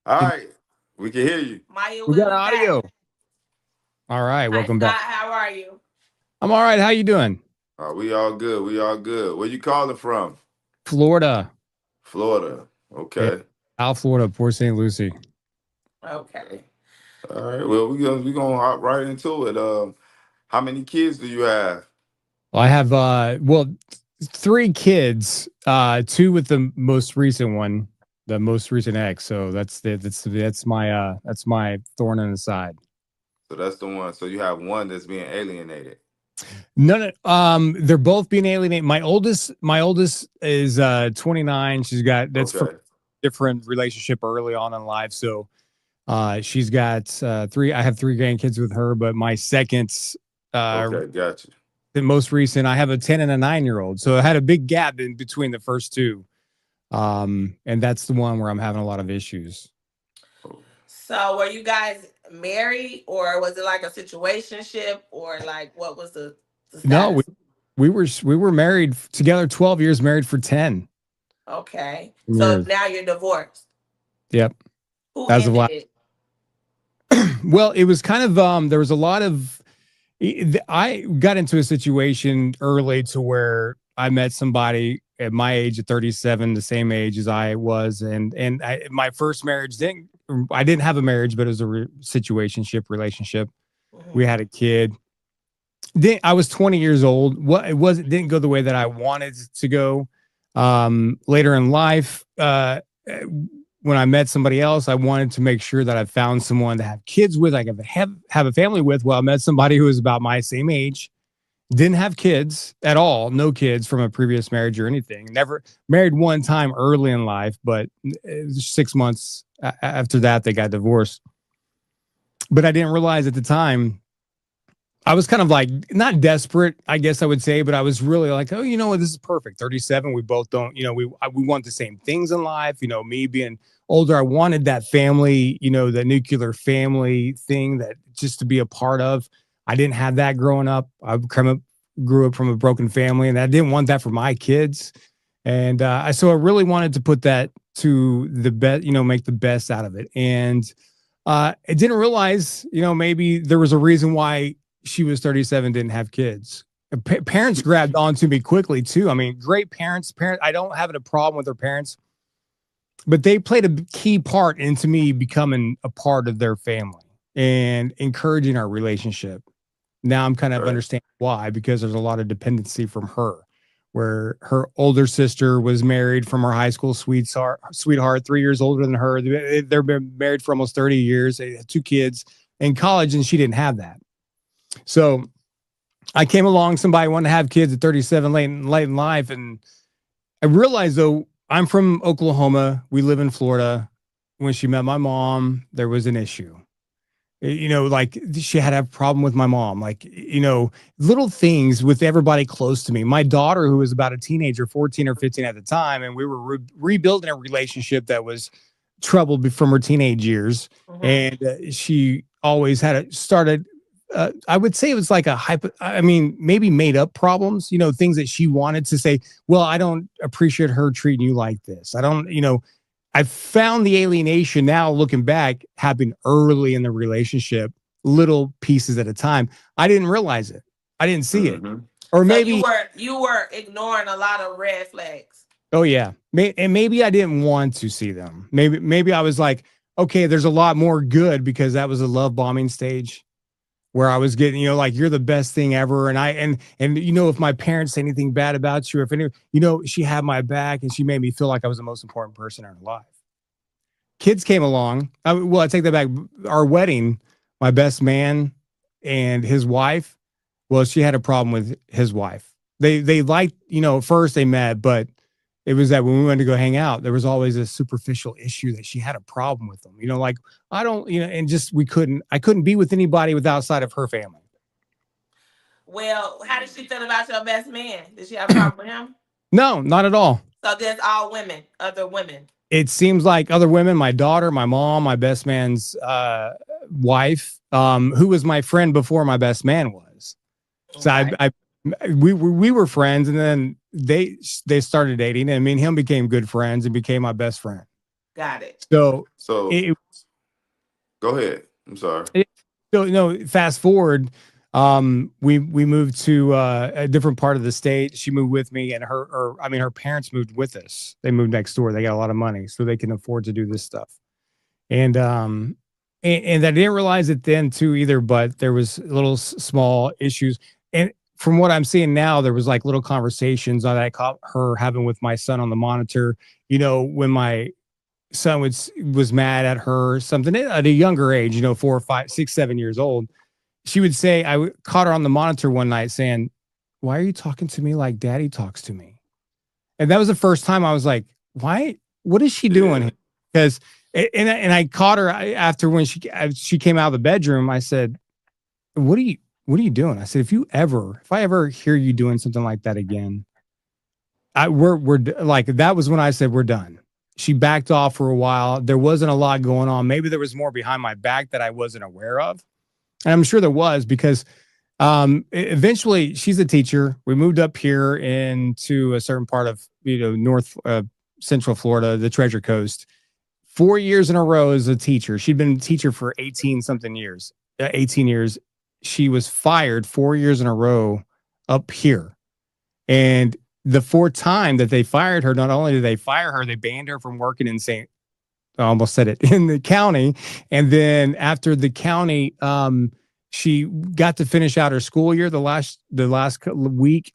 All right, we can hear you. Maya, We got we back. audio. All right, Hi, welcome back. Scott. How are you? I'm all right. How you doing? We all good. We all good. Where you calling from? Florida. Florida. Yeah, Okay. South Florida, Port St. Lucie. Okay. All right. Well, we gonna hop right into it. How many kids do you have? Well, I have three kids. Two with the most recent one, the most recent ex. So that's my thorn in the side. So that's the one. So you have one that's being alienated. None of they're both being alienated. My oldest is 29. She's got that's from Okay. a different relationship early on in life. So she's got three. I have three grandkids with her, but my second, uh, Okay. Gotcha. the most recent, I have a 10 and a 9 year old. So I had a big gap in between the first two. And that's the one where I'm having a lot of issues. So, were you guys married, or was it like a situationship, or like what was the No, we status? we were married together 12 years, married for 10 Okay. So years. now you're divorced. Yep. Who As of ended last. it? Well, it was kind of there was a lot of I got into a situation early to where I met somebody at my age at 37, the same age as I was, and my first marriage didn't. I didn't have a marriage, but it was a situationship relationship. We Hmm. had a kid. I was 20 years old. What it didn't go the way that I wanted to go. Later in life, when I met somebody else, I wanted to make sure that I found someone to have kids with. I could have a family with. Well, I met somebody who was about my same age, didn't have kids at all, no kids from a previous marriage or anything. Never married one time early in life, but 6 months after that, they got divorced. But I didn't realize at the time I was kind of like not desperate, I guess I would say, but I was really like, oh, you know what, this is perfect. 37, we both don't, we want the same things in life. Me being older, I wanted that family, the nuclear family thing that just to be a part of. I didn't have that growing up. Grew up from a broken family, and I didn't want that for my kids. And so I really wanted to put that to the best, make the best out of it. And I didn't realize, maybe there was a reason why she was 37, didn't have kids. Parents grabbed onto me quickly too. I mean, great parents. I don't have a problem with their parents, but they played a key part into me becoming a part of their family and encouraging our relationship. Now I'm kind of Right. understanding why, because there's a lot of dependency from her, where her older sister was married from her high school sweetheart, 3 years older than her. They've been married for almost 30 years. They had two kids in college, and she didn't have that. So I came along, somebody wanted to have kids at 37 late in life. And I realized though, I'm from Oklahoma. We live in Florida. When she met my mom, there was an issue. Like she had a problem with my mom, like, little things with everybody close to me. My daughter, who was about a teenager, 14 or 15 at the time, and we were rebuilding a relationship that was troubled from her teenage years. Hmm. And she always started I would say it was like I mean, maybe made up problems, things that she wanted to say, well, I don't appreciate her treating you like this. I don't, I found the alienation now looking back happened early in the relationship, little pieces at a time. I didn't realize it. I didn't see it. Mm-hmm. Or So you maybe, were ignoring a lot of red flags. oh yeah. And maybe I didn't want to see them. Maybe I was like, okay, there's a lot more good because that was a love bombing stage where I was getting, like you're the best thing ever. And if my parents say anything bad about you, if any, she had my back and she made me feel like I was the most important person in her life. Kids came along. I take that back. Our wedding, my best man and his wife, well, she had a problem with his wife. They liked, first they met, but it was that when we went to go hang out, there was always a superficial issue that she had a problem with them. Like I don't, and just I couldn't be with anybody with outside of her family. Well, how did she feel about your best man? Did she have a problem with him? No, not at all. So there's all women, other women. It seems like other women, my daughter, my mom, my best man's wife, who was my friend before my best man was. So Okay. we were friends, and then they started dating, and me and him became good friends and became my best friend. Got it. So So it, go ahead. I'm sorry. so no, fast forward, we moved to a different part of the state. She moved with me, and her parents moved with us. They moved next door. They got a lot of money, so they can afford to do this stuff. And and I didn't realize it then too either, but there was little small issues. And from what I'm seeing now, there was like little conversations that I caught her having with my son on the monitor. You know, when my son was mad at her, something at a younger age, you know, 4 or 5, 6, 7 years old, she would say, caught her on the monitor one night saying, "Why are you talking to me like daddy talks to me?" And that was the first time I was like, why? What is she Yeah. doing? Because, and I caught her after when she came out of the bedroom. I said, what are you doing? I said, if I ever hear you doing something like that again, we're like, that was when I said, we're done. She backed off for a while. There wasn't a lot going on. Maybe there was more behind my back that I wasn't aware of. And I'm sure there was because eventually she's a teacher. We moved up here into a certain part of, you know, north central Florida, the Treasure Coast. 4 years in a row as a teacher. She'd been a teacher for 18 something years, 18 years. She was fired 4 years in a row up here. And the fourth time that they fired her, not only did they fire her, they banned her from working in I almost said it, in the county. And then after the county, she got to finish out her school year the last week,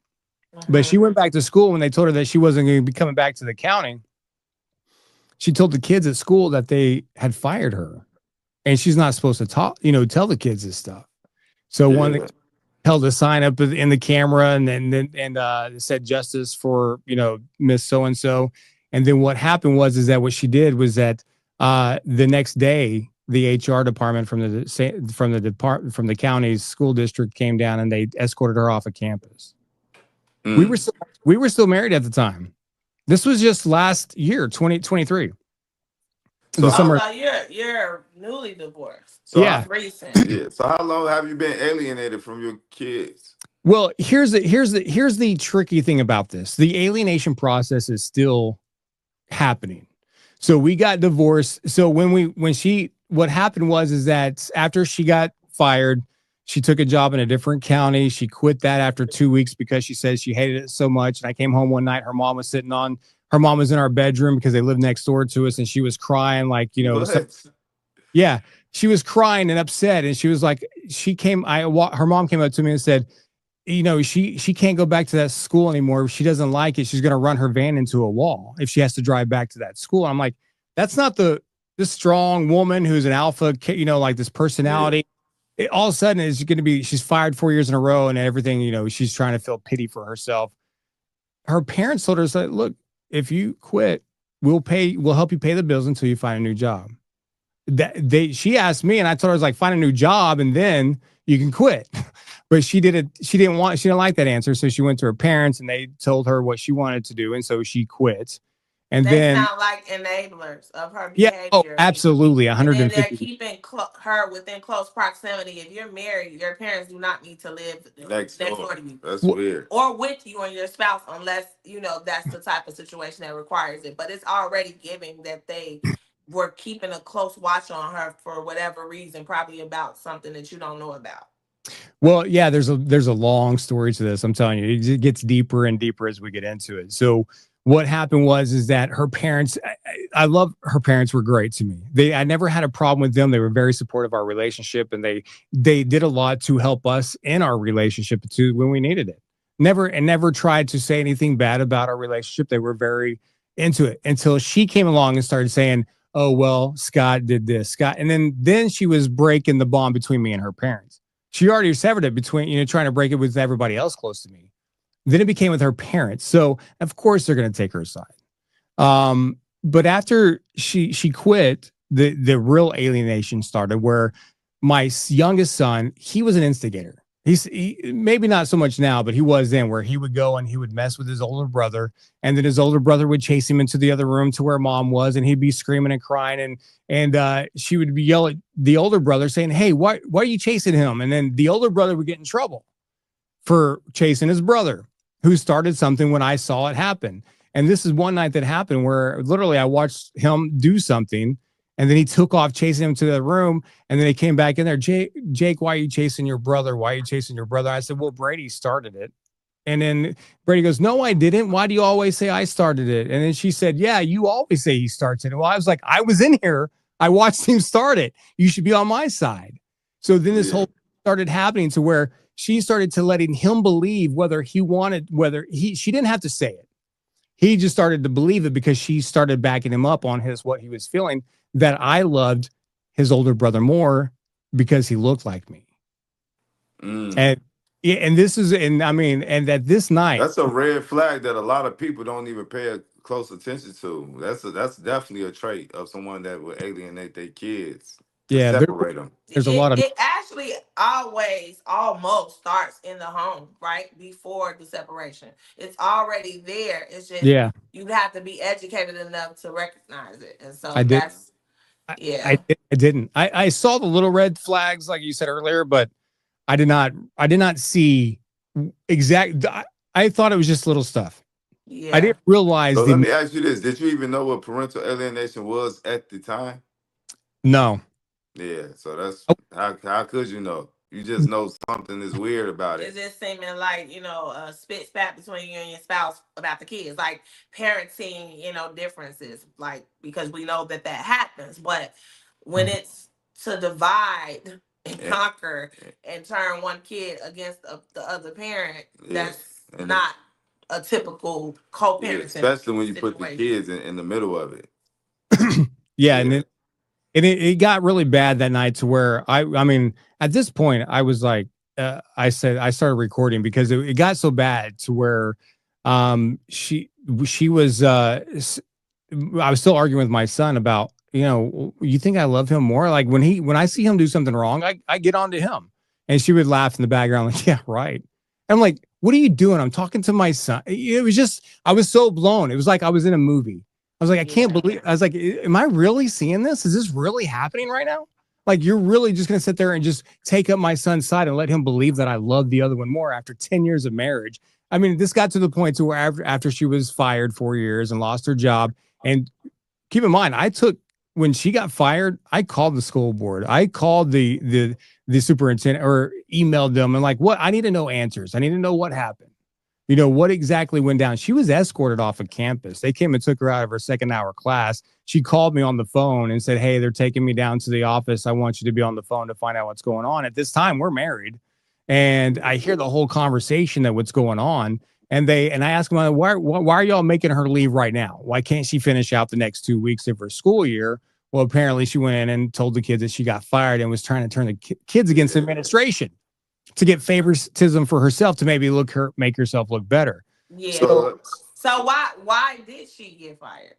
but she went back to school when they told her that she wasn't going to be coming back to the county. She told the kids at school that they had fired her, and she's not supposed to tell the kids this stuff. So one held a sign up in the camera and said justice for, Miss So and so. And then what happened is that what she did was that the next day the HR department from the county's school district came down and they escorted her off of campus. We were still married at the time. This was just last year, 2023. So you're newly divorced. So yeah. Recent. Yeah. So how long have you been alienated from your kids? Well, here's the tricky thing about this. The alienation process is still happening. So we got divorced. So what happened is that after she got fired, she took a job in a different county. She quit that after 2 weeks because she said she hated it so much. And I came home one night, her mom was in our bedroom because they lived next door to us. And she was crying yeah, she was crying and upset. And she was like, her mom came up to me and said, she can't go back to that school anymore. If she doesn't like it, she's going to run her van into a wall if she has to drive back to that school. And I'm like, that's not this strong woman who's an alpha, like this personality. All of a sudden is going to be, she's fired 4 years in a row and everything, she's trying to feel pity for herself. Her parents told her, look, if you quit, we'll help you pay the bills until you find a new job. She asked me and I told her, find a new job and then you can quit. But she didn't like that answer. So she went to her parents and they told her what she wanted to do. And so she quit. And they sound like enablers of her behavior. Yeah, absolutely. 150. And they're keeping her within close proximity. If you're married, your parents do not need to live next door to you. That's weird. Or with you and your spouse, unless, that's the type of situation that requires it. But it's already giving that they were keeping a close watch on her for whatever reason, probably about something that you don't know about. Well, yeah, there's a long story to this. I'm telling you, it gets deeper and deeper as we get into it. So what happened is that her parents, I love her parents were great to me. I never had a problem with them. They were very supportive of our relationship and they did a lot to help us in our relationship too when we needed it. Never tried to say anything bad about our relationship. They were very into it until she came along and started saying, oh, well, Scott did this, Scott. And then she was breaking the bond between me and her parents. She already severed it between, trying to break it with everybody else close to me. Then it became with her parents. So of course they're going to take her side. But after she quit, the real alienation started where my youngest son, he was an instigator. He maybe not so much now, but he was then, where he would go and he would mess with his older brother. And then his older brother would chase him into the other room to where mom was. And he'd be screaming and crying. And she would be yelling at the older brother saying, hey, why are you chasing him? And then the older brother would get in trouble for chasing his brother, who started something when I saw it happen. And this is one night that happened where literally I watched him do something, and then he took off chasing him to the room, and then he came back in there. Jake, why are you chasing your brother? Why are you chasing your brother? I said, well, Brady started it. And then Brady goes, no, I didn't. Why do you always say I started it? And then she said, yeah, you always say he starts it. Well, I was like, I was in here. I watched him start it. You should be on my side. So then this whole started happening to where she started to letting him believe whether he wanted, she didn't have to say it. He just started to believe it because she started backing him up on what he was feeling, that I loved his older brother more because he looked like me. And this is, and I mean, and that this night, that's a red flag that a lot of people don't even pay close attention to. That's definitely a trait of someone that would alienate their kids to separate them. There's a lot of it actually always almost starts in the home, right before the separation. It's already there. It's just you have to be educated enough to recognize it, and so that's I didn't. I saw the little red flags like you said earlier, but I did not see exact. I thought it was just little stuff. Yeah. I didn't realize. So let me ask you this: did you even know what parental alienation was at the time? No. Yeah. So that's how could you know? You just know something is weird about it. It's just seeming like, a spit spat between you and your spouse about the kids, like parenting, differences, like, because we know that happens. But when it's to divide and conquer and turn one kid against the other parent, that's not a typical co-parenting. Especially when you put the kids in the middle of it. And it got really bad that night to where I mean, at this point, I was like, I started recording because it got so bad to where she was, I was still arguing with my son about, you think I love him more? Like when I see him do something wrong, I get on to him. And she would laugh in the background, like, yeah, right. And I'm like, what are you doing? I'm talking to my son. It was just, I was so blown. It was like I was in a movie. I was like, I can't believe, I was like, am I really seeing this? Is this really happening right now? Like, you're really just going to sit there and just take up my son's side and let him believe that I love the other one more after 10 years of marriage. I mean, this got to the point to where after she was fired 4 years and lost her job. And keep in mind, when she got fired, I called the school board. I called the superintendent or emailed them and like, what? I need to know answers. I need to know what happened. What exactly went down. She was escorted off of campus. They came and took her out of her second hour class. She called me on the phone and said, hey, they're taking me down to the office. I want you to be on the phone to find out what's going on. At this time, we're married. And I hear the whole conversation that what's going on. And I asked them, why are y'all making her leave right now? Why can't she finish out the next 2 weeks of her school year? Well, apparently she went in and told the kids that she got fired and was trying to turn the kids against the administration to get favoritism for herself to maybe make herself look better. Yeah. So why did she get fired?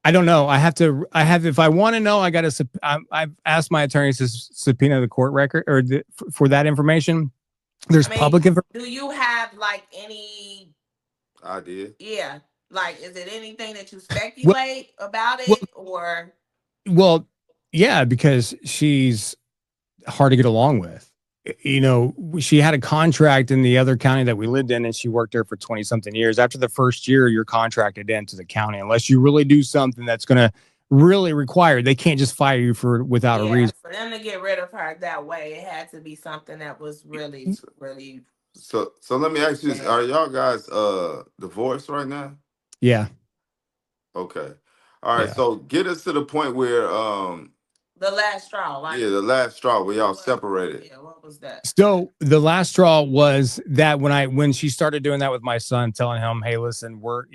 I don't know. If I want to know, I've asked my attorneys to subpoena the court record or for that information. There's public information. Do you have like any idea? Yeah. Like, is it anything that you speculate about it or? Well, yeah, because she's hard to get along with. She had a contract in the other county that we lived in, and she worked there for 20 something years. After the first year, you're contracted into the county unless you really do something that's going to really require. They can't just fire you without a reason. For them to get rid of her that way, it had to be something that was really, really. So let me ask you this: are y'all guys divorced right now? Yeah. Okay. All right. Yeah. So get us to the point where the last straw. The last straw where y'all separated. Yeah, what was that? So the last straw was that when she started doing that with my son, telling him, hey, listen, we're,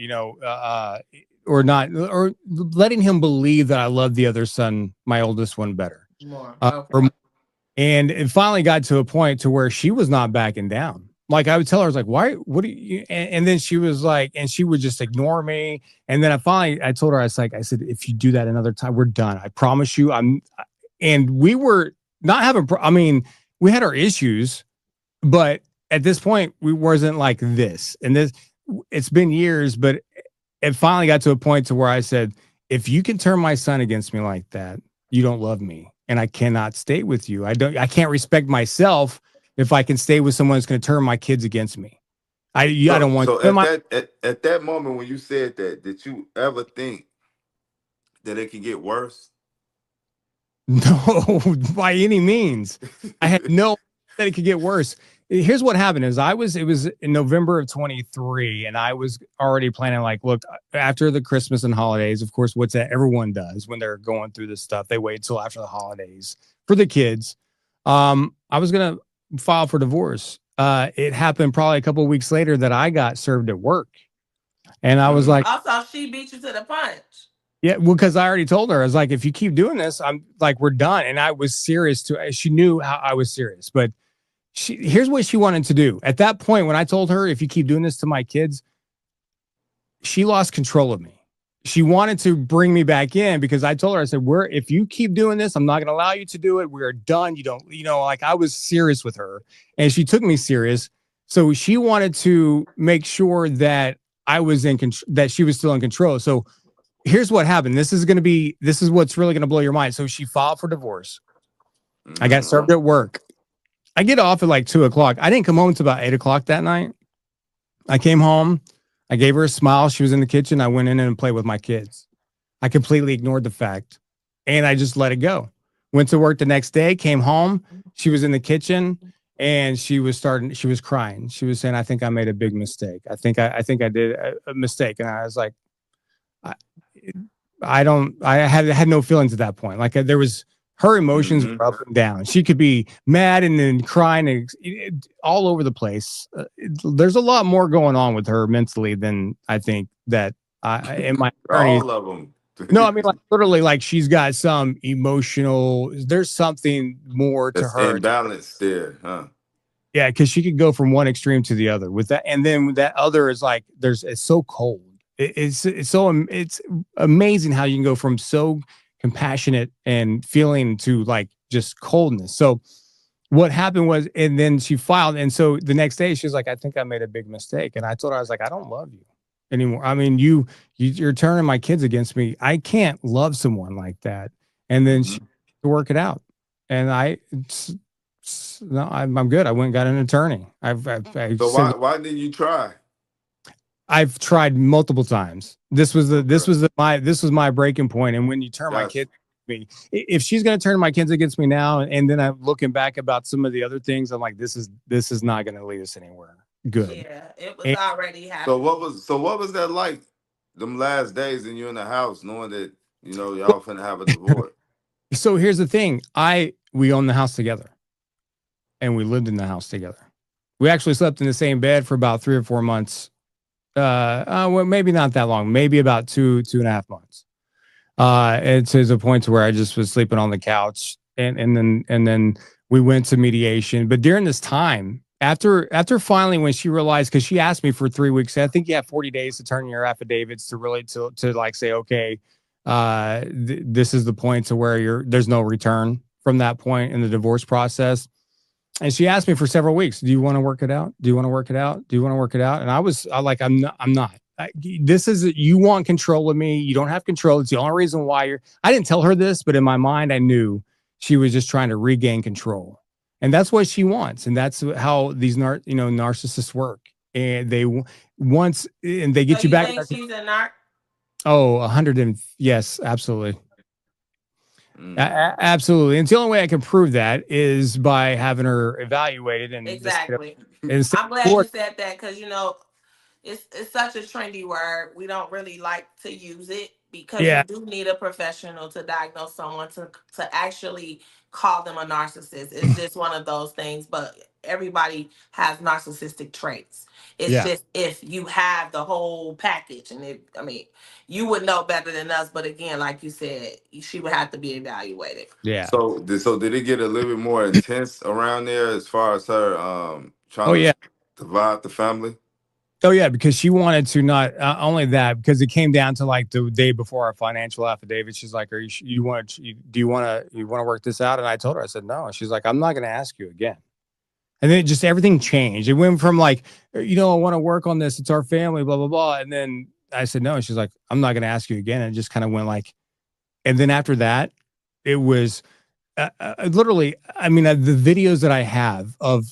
or letting him believe that I love the other son, my oldest one, better. More. And it finally got to a point to where she was not backing down. Like I would tell her, I was like, why, what do you, and then she was like, and she would just ignore me. And then I told her, I said, if you do that another time, we're done. I promise you. And we were not having, we had our issues, but at this point we wasn't like this. And it's been years, but it finally got to a point to where I said, if you can turn my son against me like that, you don't love me and I cannot stay with you. I can't respect myself if I can stay with someone that's going to turn my kids against me. I So don't want so you in at my at that moment when you said that, did you ever think that it could get worse? no by any means. I had no that it could get worse. Here's what happened is it was in November of 23 and I was already planning like, look, after the Christmas and holidays, of course, what's that everyone does when they're going through this stuff, they wait till after the holidays for the kids. I was going to file for divorce. It happened probably a couple of weeks later that I got served at work. And I was like, Also, she beat you to the punch. yeah, well, because I already told her, I was like, if you keep doing this, I'm like, we're done. And I was serious to, she knew how I was serious, but here's what she wanted to do. At that point, when I told her, if you keep doing this to my kids, she lost control of me. She wanted to bring me back in because I told her, I said, if you keep doing this, I'm not going to allow you to do it. We're done. You don't, like I was serious with her and she took me serious. So she wanted to make sure that I was in control, that she was still in control. So here's what happened. This is what's really going to blow your mind. So she filed for divorce. I got served at work. I get off at like 2 o'clock. I didn't come home until about 8 o'clock that night. I came home. I gave her a smile. She was in the kitchen. I went in and played with my kids. I completely ignored the fact and I just let it go. Went to work the next day, came home. She was in the kitchen and she was crying. She was saying, I think I made a big mistake. I think I did a mistake. And I was like, I, I had no feelings at that point. Like there was, her emotions were up and down. She could be mad and then crying and all over the place. There's a lot more going on with her mentally than I think that in my attorney. All of them. No, I mean like literally, like she's got some emotional. There's something more to That's her. imbalanced there, huh? Yeah, because she could go from one extreme to the other with that, and then that other is like it's so cold. It's amazing how you can go from so compassionate and feeling to like just coldness. So what happened was, and then she filed, and so the next day she was like, I think I made a big mistake. And I told her, I was like, I don't love you anymore. I mean, you're turning my kids against me. I can't love someone like that. And then she to work it out. And no, I'm good. I went and got an attorney. So why didn't you try? I've tried multiple times. This was my breaking point. And when you turn my kids me, if she's going to turn my kids against me now, and then I'm looking back about some of the other things, I'm like, this is not going to lead us anywhere good. Yeah, it was already happening. So what was that like? Them last days and you in the house, knowing that y'all finna have a divorce. So here's the thing: we owned the house together, and we lived in the house together. We actually slept in the same bed for about 3 or 4 months. Well, maybe not that long, maybe about 2.5 months. And to the point to where I just was sleeping on the couch, and then we went to mediation. But during this time, after finally, when she realized, because she asked me for 3 weeks, I think you have 40 days to turn your affidavits to really to like say, okay, this is the point to where there's no return from that point in the divorce process. And she asked me for several weeks, do you want to work it out? Do you want to work it out? Do you want to work it out? And I like, I'm not. This is, you want control of me. You don't have control. It's the only reason why I didn't tell her this, but in my mind, I knew she was just trying to regain control. And that's what she wants. And that's how these narcissists work. And they get you back. Think she's a narc? Oh, 100 and yes, absolutely. Absolutely. And the only way I can prove that is by having her evaluated. And exactly. I'm glad you said that, because it's such a trendy word. We don't really like to use it, because you do need a professional to diagnose someone to actually call them a narcissist. It's just one of those things, but everybody has narcissistic traits. It's just if you have the whole package, and you would know better than us. But again, like you said, she would have to be evaluated. Yeah. So did it get a little bit more intense around there as far as her trying to divide the family? Oh yeah, because she wanted to not only that, because it came down to like the day before our financial affidavit. She's like, do you want to work this out? And I told her, I said, no. And she's like, I'm not going to ask you again. And then everything changed. It went from like, I want to work on this. It's our family, blah, blah, blah. And then I said, no. And she's like, I'm not going to ask you again. And it just kind of went like, and then after that, it was literally, the videos that I have of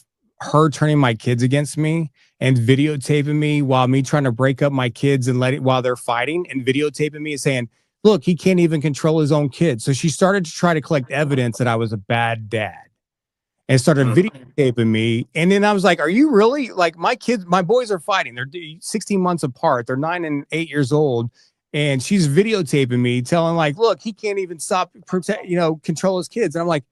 her turning my kids against me and videotaping me while me trying to break up my kids and let it while they're fighting and videotaping me and saying, look, he can't even control his own kids. So she started to try to collect evidence that I was a bad dad and started videotaping me. And then I was like, are you really like my kids? My boys are fighting. They're 16 months apart. They're 9 and 8 years old. And she's videotaping me telling like, look, he can't even stop protect, control his kids. And I'm like,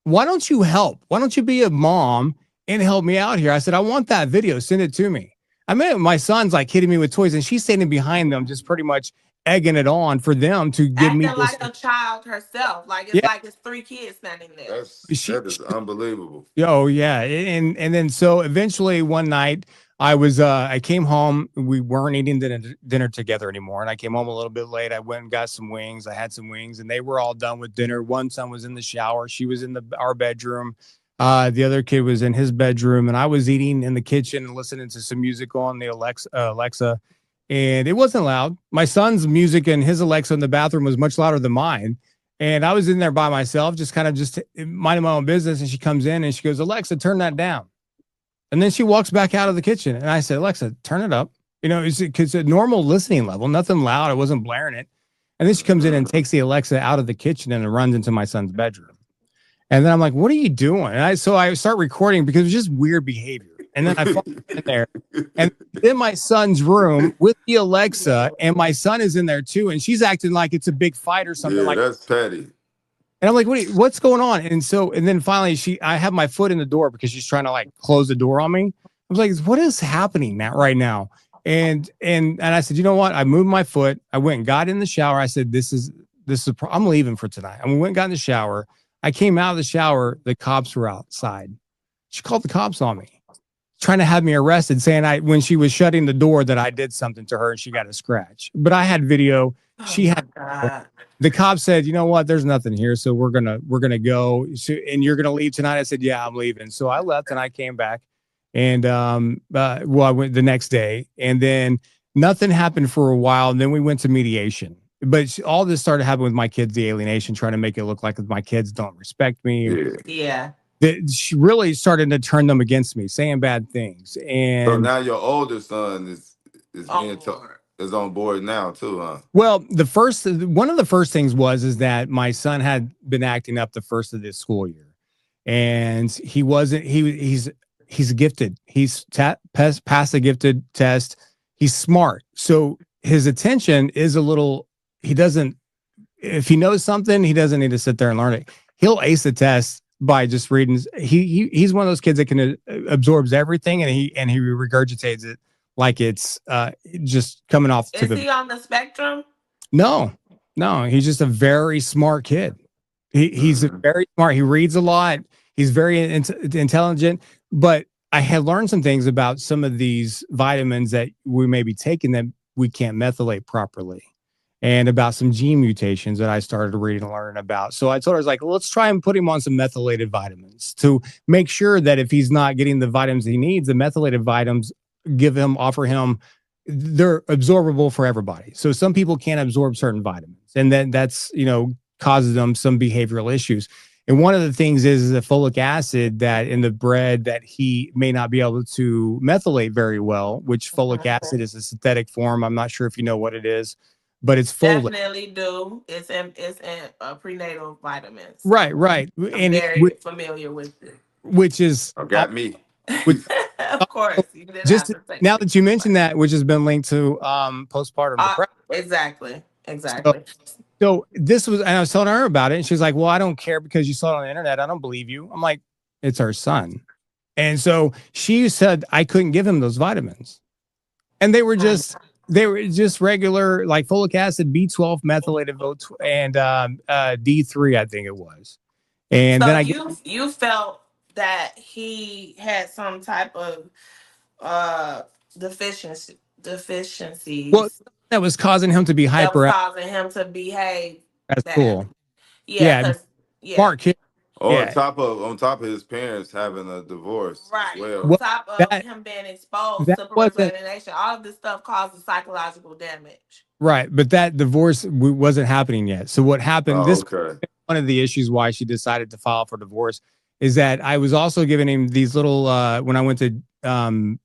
why don't you help? Why don't you be a mom and help me out here? I said, I want that video. Send it to me. I mean, my son's like hitting me with toys and she's standing behind them, just pretty much egging it on for them to give me acting this. like a child herself. Yeah. Like it's 3 kids standing there. That is unbelievable. Oh yeah. And then so eventually one night I came home. We weren't eating dinner together anymore. And I came home a little bit late. I went and got some wings. I had some wings and they were all done with dinner. One son was in the shower. She was in our bedroom. The other kid was in his bedroom and I was eating in the kitchen and listening to some music on the Alexa. And it wasn't loud. My son's music and his Alexa in the bathroom was much louder than mine. And I was in there by myself, just minding my own business. And she comes in and she goes, Alexa, turn that down. And then she walks back out of the kitchen. And I said, Alexa, turn it up. It's a normal listening level, nothing loud. I wasn't blaring it. And then she comes in and takes the Alexa out of the kitchen and it runs into my son's bedroom. And then I'm like, what are you doing? And so I start recording because it was just weird behavior. And then I fall in there and in my son's room with the Alexa, and my son is in there too. And she's acting like it's a big fight or something. Yeah, that's petty. And I'm like, what's going on? And then finally I have my foot in the door because she's trying to like close the door on me. I was like, what is happening right now? And I said, you know what? I moved my foot. I went and got in the shower. I said, I'm leaving for tonight. And we went and got in the shower. I came out of the shower. The cops were outside. She called the cops on me, trying to have me arrested, saying when she was shutting the door that I did something to her and she got a scratch. But I had video. She had. The cops said, you know what? There's nothing here, so we're gonna go. And you're gonna leave tonight. I said, yeah, I'm leaving. So I left and I came back, and I went the next day, and then nothing happened for a while. And then we went to mediation. But all this started happening with my kids, the alienation, trying to make it look like my kids don't respect me. Yeah. She really started to turn them against me, saying bad things. And so now your older son is on board now too, huh? Well, one of the first things was that my son had been acting up the first of this school year, and he wasn't. He's gifted. He's passed the gifted test. He's smart, so his attention is a little. He doesn't. If he knows something, he doesn't need to sit there and learn it. He'll ace the test by just reading. He's one of those kids that can absorbs everything, and he regurgitates it like it's just coming off. Is he on the spectrum? No, he's just a very smart kid. He's very smart. He reads a lot. He's very intelligent. But I had learned some things about some of these vitamins that we may be taking that we can't methylate properly, and about some gene mutations that I started reading and learning about. So I told her, I was like, let's try and put him on some methylated vitamins to make sure that if he's not getting the vitamins he needs, the methylated vitamins offer him, they're absorbable for everybody. So some people can't absorb certain vitamins, and then that's causes them some behavioral issues. And one of the things is the folic acid that in the bread that he may not be able to methylate very well, which folic acid is a synthetic form. I'm not sure if you know what it is, but it's folic. Definitely do. It's in prenatal vitamins. Right. I'm very familiar with it. Which is got me. Of course. Just now that you mentioned that, which has been linked to postpartum depression. Exactly. So this was, and I was telling her about it, and she's like, well, I don't care because you saw it on the internet. I don't believe you. I'm like, it's our son. And so she said I couldn't give him those vitamins. And they were just regular, like folic acid, B12, methylated, and D3, I think it was. And so then you felt that he had some type of deficiencies. Well, that was causing him to be hyper. Causing him to behave. That's cool. Yeah. Smart kid. On top of his parents having a divorce, right? Well, on top of him being exposed to parental alienation, all of this stuff causes psychological damage. Right, but that divorce wasn't happening yet. So what happened? One of the issues why she decided to file for divorce is that I was also giving him these little when I went to the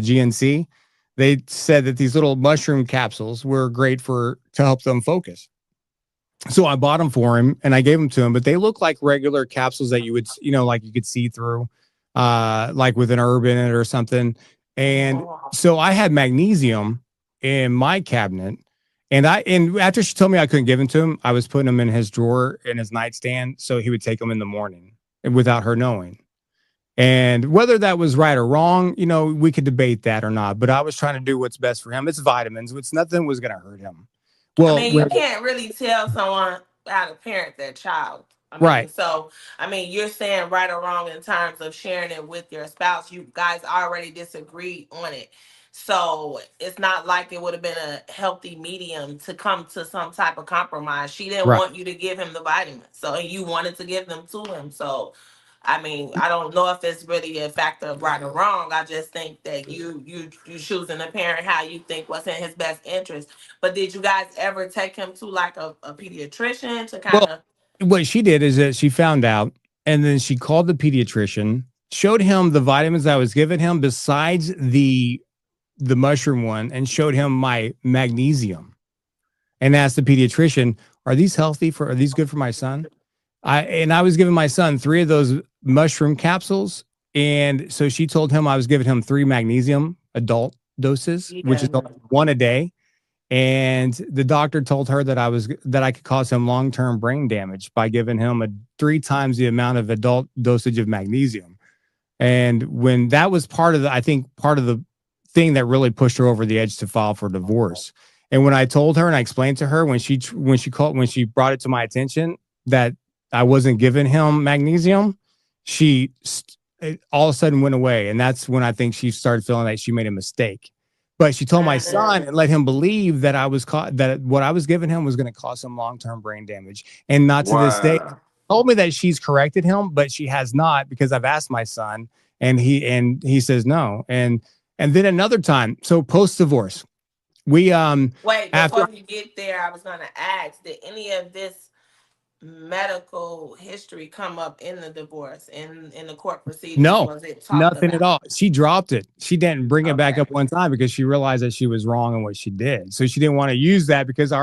GNC, they said that these little mushroom capsules were great for to help them focus. So I bought them for him and I gave them to him, but they look like regular capsules that you would, like you could see through, like with an herb in it or something. And so I had magnesium in my cabinet. And after she told me I couldn't give them to him, I was putting them in his drawer in his nightstand so he would take them in the morning without her knowing. And whether that was right or wrong, we could debate that or not. But I was trying to do what's best for him. It's vitamins, which nothing was going to hurt him. I Well, mean, you can't really tell someone how to parent their child. I mean, right. so you're saying right or wrong in terms of sharing it with your spouse. You guys already disagreed on it. So it's not like it would have been a healthy medium to come to some type of compromise. She didn't Right. want you to give him the vitamins. So and you wanted to give them to him. So I don't know if it's really a factor of right or wrong. I just think that you choosing a parent how you think what's in his best interest. But did you guys ever take him to like a pediatrician to kind Well, of? what she did is that she found out and then she called the pediatrician, showed him the vitamins I was giving him besides the mushroom one, and showed him my magnesium and asked the pediatrician, are these good for my son? I was giving my son 3 of those mushroom capsules. And so she told him I was giving him 3 magnesium adult doses, which is Yeah. one a day. And the doctor told her that I could cause him long-term brain damage by giving him 3 times the amount of adult dosage of magnesium. And when that was I think part of the thing that really pushed her over the edge to file for divorce. And when I told her and I explained to her when she brought it to my attention that I wasn't giving him magnesium, it all of a sudden went away. And that's when I think she started feeling like she made a mistake. But she told my son and let him believe that that what I was giving him was going to cause him long-term brain damage. And not to this day, Wow. told me that she's corrected him, but she has not, because I've asked my son and he says no. And then another time, so post divorce, we Wait, after before you get there, I was gonna ask, did any of this medical history come up in the divorce in the court proceedings? no, Was it talked nothing at about? all. She dropped it. She didn't bring it back Okay. up one time because she realized that she was wrong in what she did. So she didn't want to use that because I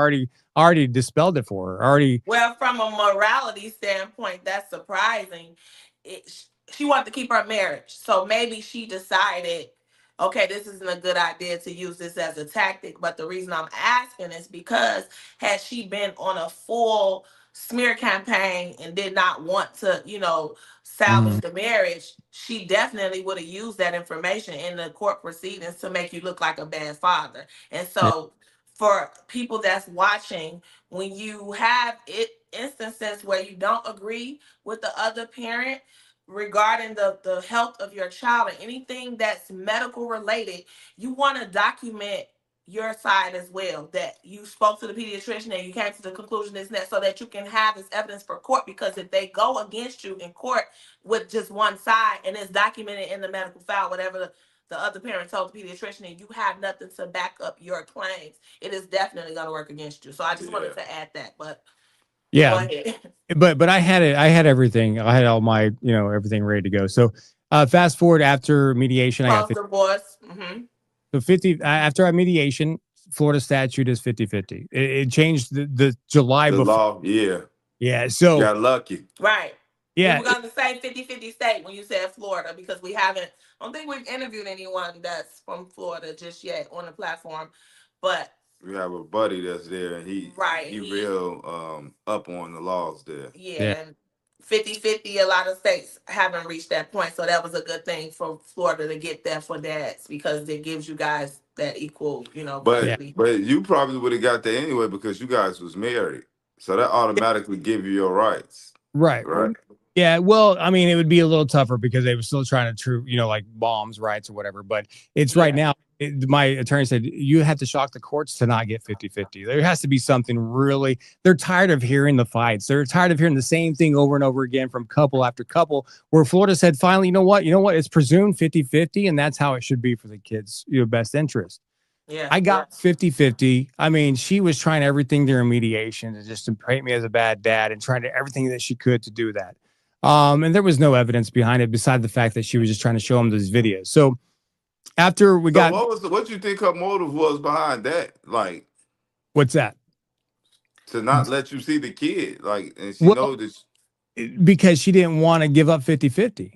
already dispelled it for her. Already. Well, from a morality standpoint, that's surprising. She wanted to keep her marriage. So maybe she decided, okay, this isn't a good idea to use this as a tactic. But the reason I'm asking is because had she been on a full smear campaign and did not want to, salvage Mhm. the marriage, she definitely would have used that information in the court proceedings to make you look like a bad father. And Yeah. so for people that's watching, when you have instances where you don't agree with the other parent regarding the health of your child or anything that's medical related, you want to document your side as well, that you spoke to the pediatrician and you came to the conclusion this and that, so that you can have this evidence for court. Because if they go against you in court with just one side and it's documented in the medical file, whatever the other parent told the pediatrician, and you have nothing to back up your claims, it is definitely going to work against you. So I just wanted Yeah. to add that. But go Yeah. ahead. But I had it. I had everything. I had all my everything ready to go. So fast forward after mediation, I got Post 50. divorce. So 50 after our mediation, Florida statute is 50-50. It changed the July The before. law, yeah. Yeah. You So got lucky. Right. We yeah. were going to say 50-50 state when you said Florida, because I don't think we've interviewed anyone that's from Florida just yet on the platform. But We have a buddy that's there, and right, he real up on the laws there. Yeah. yeah, and 50-50, a lot of states haven't reached that point. So that was a good thing for Florida to get that for dads, because it gives you guys that equal, Yeah. custody. But you probably would have got that anyway because you guys was married, so that automatically give you your rights, Right. right? Yeah, well, I mean, it would be a little tougher because they were still trying to true, like bombs rights or whatever. But it's right Yeah. now. My attorney said you have to shock the courts to not get 50-50. There has to be something really. They're tired of hearing the fights. They're tired of hearing the same thing over and over again from couple after couple. Where Florida said, finally, you know what? It's presumed 50-50, and that's how it should be for the kids' best interest. Yeah. I got 50-50. I mean, she was trying everything during mediation to just to paint me as a bad dad and trying to everything that she could to do that. And there was no evidence behind it beside the fact that she was just trying to show him those videos. So after we So got, what you think her motive was behind that? Like what's that? to not let you see the kid, like, and she Well, know this. because she didn't want to give up 50-50.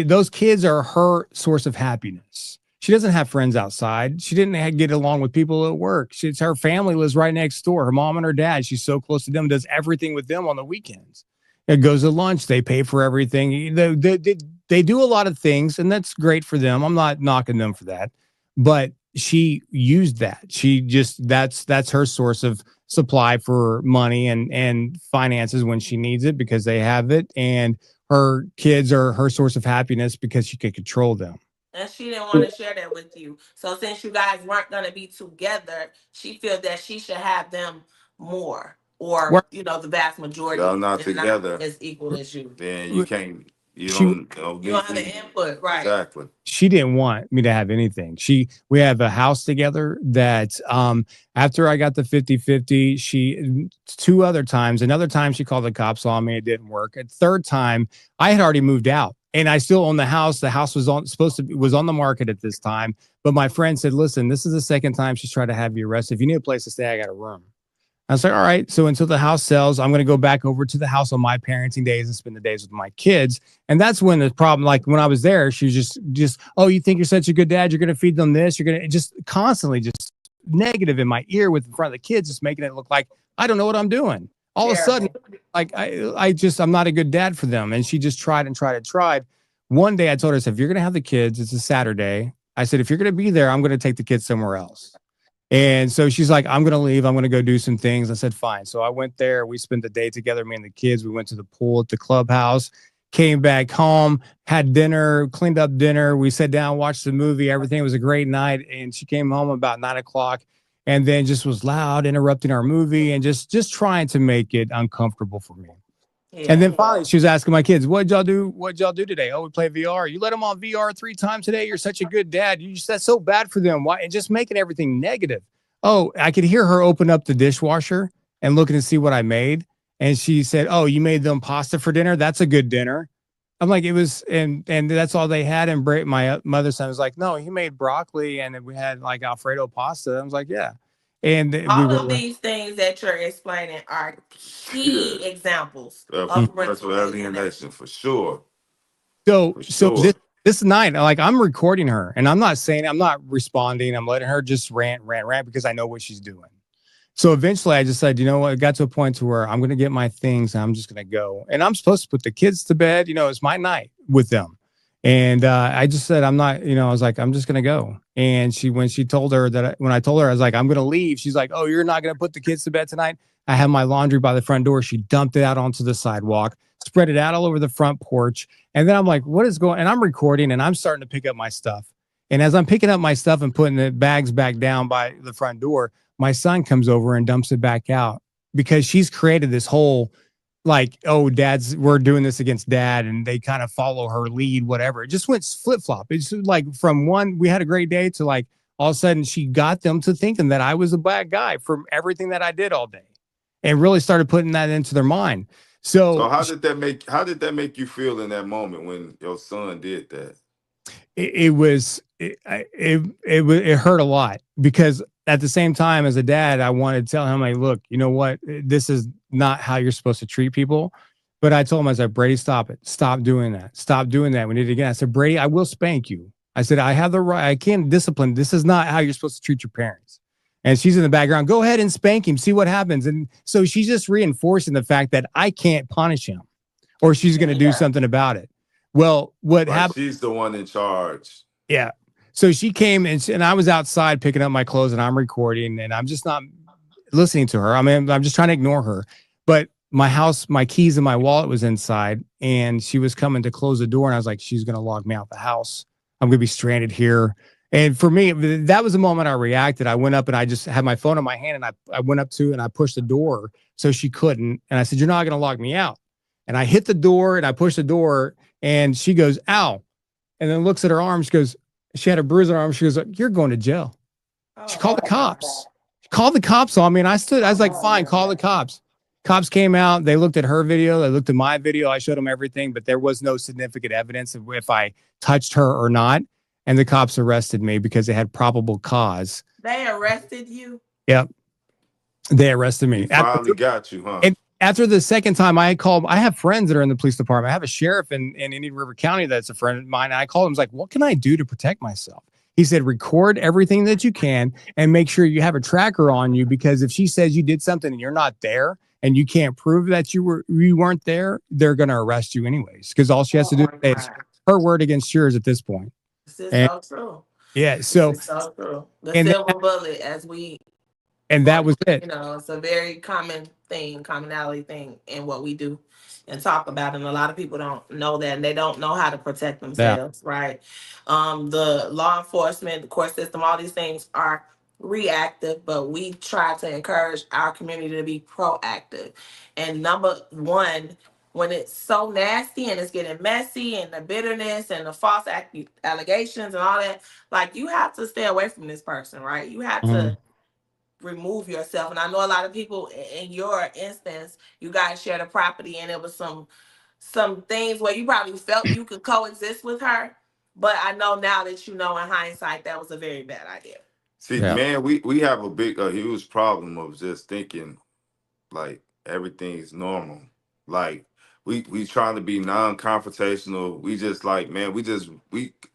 Those kids are her source of happiness. She doesn't have friends outside. She didn't get along with people at work. Her family lives right next door. Her mom and her dad. She's so close to them. Does everything with them on the weekends. It goes to lunch. They pay for everything. They do a lot of things, and that's great for them. I'm not knocking them for that, but she used that. She just that's her source of supply for money and finances when she needs it because they have it, and her kids are her source of happiness because she can control them. And she didn't want to share that with you. So since you guys weren't going to be together, she feels that she should have them more, or the vast Y'all majority not is not together, as equal as you. then you can't. You She You don't have the input, right? exactly. she didn't want me to have anything. We have a house together that after I got the 50-50, she two other times, another time she called the cops on me, it didn't work. A third time, I had already moved out and I still own the house. The house was on the market at this time. But my friend said, listen, this is the second time she's tried to have you arrested. If you need a place to stay, I got a room. I was like, all right. So until the house sells, I'm going to go back over to the house on my parenting days and spend the days with my kids. And that's when the problem, like when I was there, she was just, oh, you think you're such a good dad. You're going to feed them this. You're going to just constantly just negative in my ear with in front of the kids, just making it look like I don't know what I'm doing. All of a sudden, like I'm not a good dad for them. And she just tried and tried and tried. One day I told her, I said, if you're going to have the kids, it's a Saturday. I said, if you're going to be there, I'm going to take the kids somewhere else. And so she's like, I'm going to leave. I'm going to go do some things. I said, fine. So I went there. We spent the day together, me and the kids. We went to the pool at the clubhouse, came back home, had dinner, cleaned up dinner. We sat down, watched the movie. Everything was a great night. And she came home about 9 o'clock and then just was loud, interrupting our movie and just trying to make it uncomfortable for me. And then finally, she was asking my kids, "What'd y'all do? What'd y'all do today? Oh, we play VR. You let them on VR 3 times today. You're such a good dad. That's so bad for them. Why?" And just making everything negative. Oh, I could hear her open up the dishwasher and looking to see what I made. And she said, "Oh, you made them pasta for dinner. That's a good dinner." I'm like, it was, and that's all they had. And my mother's son was like, "No, he made broccoli and we had like Alfredo pasta." I was like, "Yeah." And all of these things that you're explaining are key examples of parental alienation for sure. So this night, like I'm recording her and I'm not responding. I'm letting her just rant because I know what she's doing. So eventually I just said, you know what, it got to a point to where I'm going to get my things and I'm just going to go. And I'm supposed to put the kids to bed. It's my night with them. And I just said, I'm not, I was like, I'm just going to go. And when I told her, I was like, I'm going to leave. She's like, oh, you're not going to put the kids to bed tonight. I have my laundry by the front door. She dumped it out onto the sidewalk, spread it out all over the front porch. And then I'm like, what is going on? And I'm recording and I'm starting to pick up my stuff. And as I'm picking up my stuff and putting the bags back down by the front door, my son comes over and dumps it back out because she's created this whole like, oh, we're doing this against dad. And they kind of follow her lead, whatever. It just went flip flop. It's like from we had a great day to like all of a sudden she got them to thinking that I was a bad guy from everything that I did all day and really started putting that into their mind. So how did that make you feel in that moment when your son did that? It hurt a lot because at the same time as a dad, I wanted to tell him, like, look, you know what? This is not how you're supposed to treat people. But I told him, I said, Brady, stop it. Stop doing that. Stop doing that. We did it again. I said, Brady, I will spank you. I said, I have the right. I can't discipline. This is not how you're supposed to treat your parents. And she's in the background. Go ahead and spank him. See what happens. And so she's just reinforcing the fact that I can't punish him or she's going to do something about it. Well, what happened? She's the one in charge. Yeah. So she came and I was outside picking up my clothes and I'm recording and I'm just not listening to her. I mean, I'm just trying to ignore her. But my keys and my wallet was inside and she was coming to close the door. And I was like, she's going to log me out the house. I'm going to be stranded here. And for me, that was the moment I reacted. I went up and I just had my phone in my hand and I went up to and I pushed the door so she couldn't. And I said, you're not going to log me out. And I hit the door and I pushed the door and she goes, ow. And then looks at her arm. She goes, she had a bruise on her arm. She goes, you're going to jail. She called the cops. She called the cops on me. And I was like, fine, call the cops. Cops came out. They looked at her video. They looked at my video. I showed them everything, but there was no significant evidence of if I touched her or not. And the cops arrested me because they had probable cause. They arrested you? Yep. They arrested me. He finally got you, huh? And after the second time I called, I have friends that are in the police department. I have a sheriff in Indian River County that's a friend of mine. And I called him. I was like, what can I do to protect myself? He said, record everything that you can and make sure you have a tracker on you, because if she says you did something and you're not there and you can't prove that you weren't there, they're going to arrest you anyways. Because all she has to do is her word against yours at this point. This is so true. Yeah. So, so true. The silver bullet, as we, and that was it. You know, it's a very commonality thing in what we do and talk about. And a lot of people don't know that, and they don't know how to protect themselves, right? The law enforcement, the court system, all these things are reactive, but we try to encourage our community to be proactive. And number one, when it's so nasty and it's getting messy and the bitterness and the false allegations and all that, like, you have to stay away from this person, right? You have to remove yourself. And I know a lot of people, in your instance, you guys shared a property and it was some things where you probably felt you could coexist with her. But I know now that you know in hindsight that was a very bad idea. See, man, we have a huge problem of just thinking like everything's normal. Like we trying to be non-confrontational. We just like, man,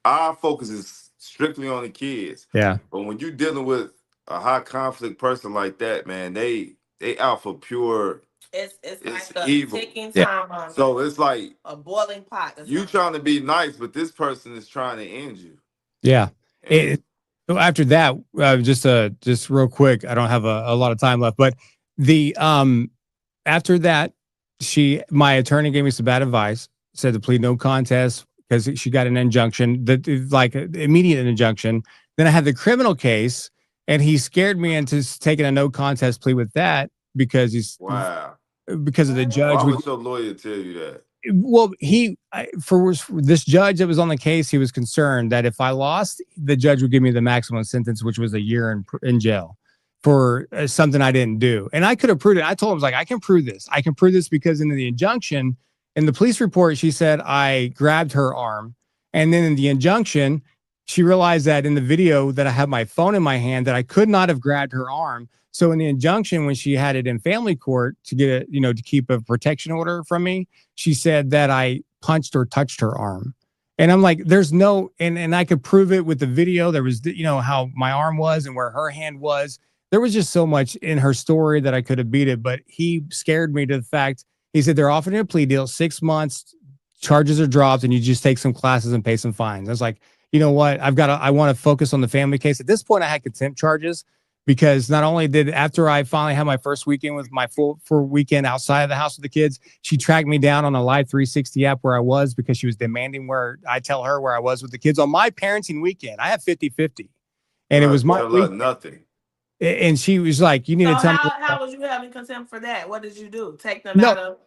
our focus is strictly on the kids. Yeah. But when you're dealing with a high conflict person like that, man, they out for pure. It's like a evil. ticking time on. So it's like a boiling pot. You trying to be nice, but this person is trying to end you. Yeah. So after that, just real quick, I don't have a lot of time left, but after that, my attorney gave me some bad advice, said to plead no contest because she got an injunction, like immediate injunction. Then I had the criminal case, and he scared me into taking a no contest plea with that because because of the judge. Why would your lawyer tell you that? Well, for this judge that was on the case, he was concerned that if I lost, the judge would give me the maximum sentence, which was a year in jail for something I didn't do. And I could have proved it. I told him, I was like, I can prove this. I can prove this because in the injunction, in the police report, she said I grabbed her arm. And then in the injunction, she realized that in the video that I had my phone in my hand, that I could not have grabbed her arm. So in the injunction, when she had it in family court to get to keep a protection order from me, she said that I punched or touched her arm. And I'm like, there's no, and I could prove it with the video. There was, how my arm was and where her hand was. There was just so much in her story that I could have beat it. But he scared me to the fact, he said, they're offering a plea deal, 6 months, charges are dropped, and you just take some classes and pay some fines. I was like, you know what? I want to focus on the family case. At this point, I had contempt charges because not only after I finally had my first weekend with my full weekend outside of the house with the kids, she tracked me down on a Live 360 app where I was because she was demanding where I tell her where I was with the kids on my parenting weekend. I have 50-50. And it was my nothing. And she was like, you need to tell me. How was you having contempt for that? What did you do? Take them out of...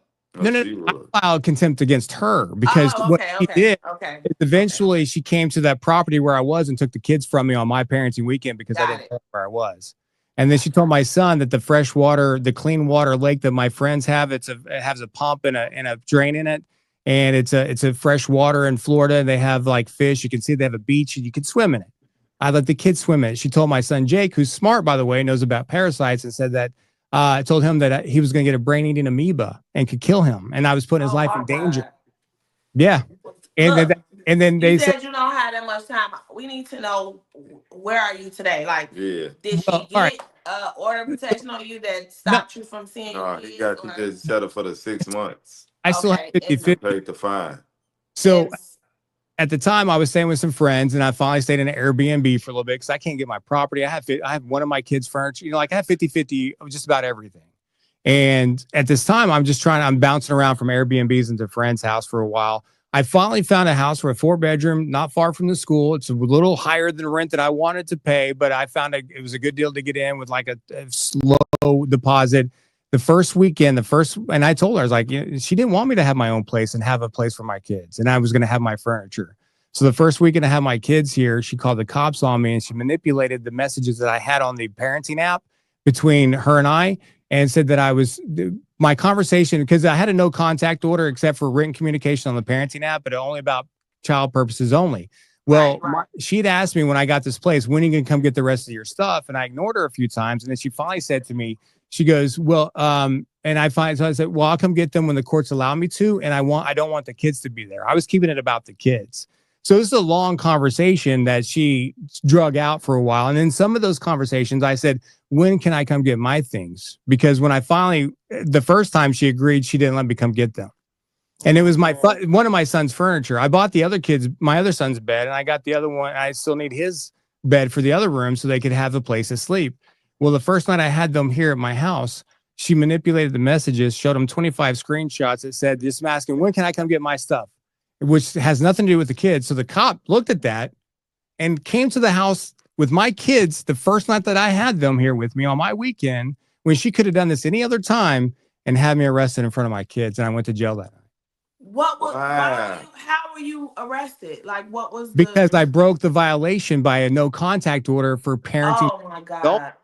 No. I filed contempt against her because what she did is eventually she came to that property where I was and took the kids from me on my parenting weekend because I didn't know where I was. And then she told my son that the clean water lake that my friends have, it has a pump and a drain in it. And it's a fresh water in Florida. And they have like fish. You can see they have a beach and you can swim in it. I let the kids swim in it. She told my son, Jake, who's smart, by the way, knows about parasites, and said that I told him that he was going to get a brain-eating amoeba and could kill him, and I was putting his life in danger. God. Yeah, and then they said you don't have that much time. We need to know, where are you today? Like, did she get order of protection on you that stopped you from seeing? No, he got you just settled for the 6 months. I still have 50-50. Paid the fine. So. At the time, I was staying with some friends, and I finally stayed in an Airbnb for a little bit because I can't get my property. I have one of my kids' furniture. I have 50-50 of just about everything. And at this time, I'm bouncing around from Airbnbs into a friend's house for a while. I finally found a house for a 4-bedroom, not far from the school. It's a little higher than the rent that I wanted to pay, but I found it was a good deal to get in with like a slow deposit. The first weekend, and I told her, I was like, she didn't want me to have my own place and have a place for my kids. And I was going to have my furniture. So the first weekend I had my kids here, she called the cops on me and she manipulated the messages that I had on the parenting app between her and I, and said that I was my conversation, because I had a no contact order except for written communication on the parenting app, but only about child purposes only. Right. Well, she'd asked me when I got this place, when are you going to come get the rest of your stuff? And I ignored her a few times. And then she finally said to me, she goes, well, and so I said, well, I'll come get them when the courts allow me to. And I don't want the kids to be there. I was keeping it about the kids. So this is a long conversation that she drug out for a while. And in some of those conversations, I said, when can I come get my things? Because when I finally, the first time she agreed, she didn't let me come get them. And it was one of my son's furniture. I bought the other kids, my other son's bed, and I got the other one. I still need his bed for the other room so they could have a place to sleep. Well, the first night I had them here at my house, she manipulated the messages, showed them 25 screenshots that said, just asking, when can I come get my stuff? Which has nothing to do with the kids. So the cop looked at that and came to the house with my kids the first night that I had them here with me on my weekend, when she could have done this any other time and had me arrested in front of my kids. And I went to jail that night. What was? Wow. How were you arrested? Like, what was the? Because I broke the violation by a no contact order for parenting. Oh my God.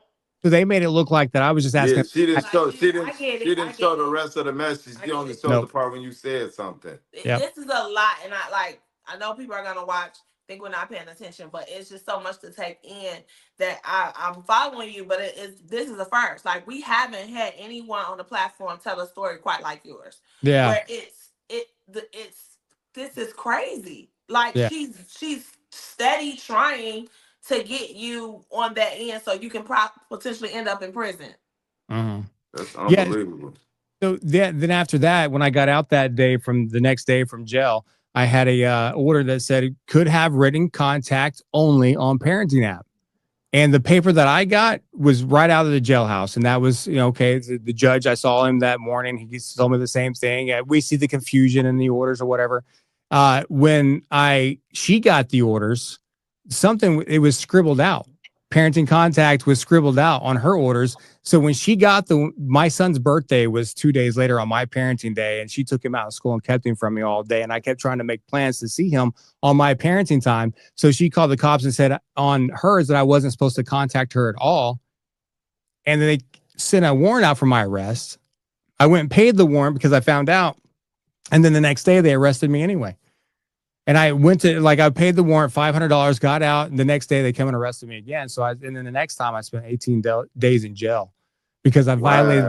So they made it look like that I was just asking. Yeah, she didn't show. She didn't. I get it. She didn't show the rest of the message. She only showed the part when you said something. Yep. This is a lot, and I know people are gonna watch, think we're not paying attention, but it's just so much to take in that I'm following you, but this is the first. Like, we haven't had anyone on the platform tell a story quite like yours. Yeah. Where this is crazy. Like, yeah. she's steady trying to get you on that end so you can potentially end up in prison. That's unbelievable. So then after that, when I got out that day from the next day from jail, I had a order that said it could have written contact only on parenting app. And the paper that I got was right out of the jailhouse. And that was, okay, the judge, I saw him that morning. He told me the same thing. We see the confusion in the orders or whatever. When she got the orders, it was scribbled out. Parenting contact was scribbled out on her orders. So when she got my son's birthday was 2 days later on my parenting day, and she took him out of school and kept him from me all day. And I kept trying to make plans to see him on my parenting time. So she called the cops and said on hers that I wasn't supposed to contact her at all. And then they sent a warrant out for my arrest. I went and paid the warrant because I found out. And then the next day they arrested me anyway. And I went to, I paid the warrant, $500, got out. And the next day they come and arrested me again. And then the next time I spent 18 days in jail because I violated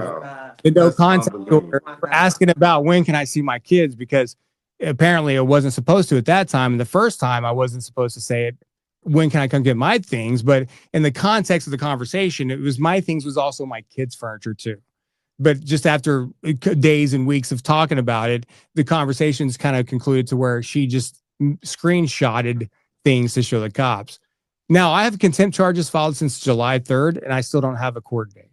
the no contact order for asking about when can I see my kids, because apparently it wasn't supposed to at that time. And the first time I wasn't supposed to say it, when can I come get my things? But in the context of the conversation, it was my things was also my kids' furniture too. But just after days and weeks of talking about it, the conversations kind of concluded to where she just screenshotted things to show the cops. Now I have contempt charges filed since July 3rd, and I still don't have a court date.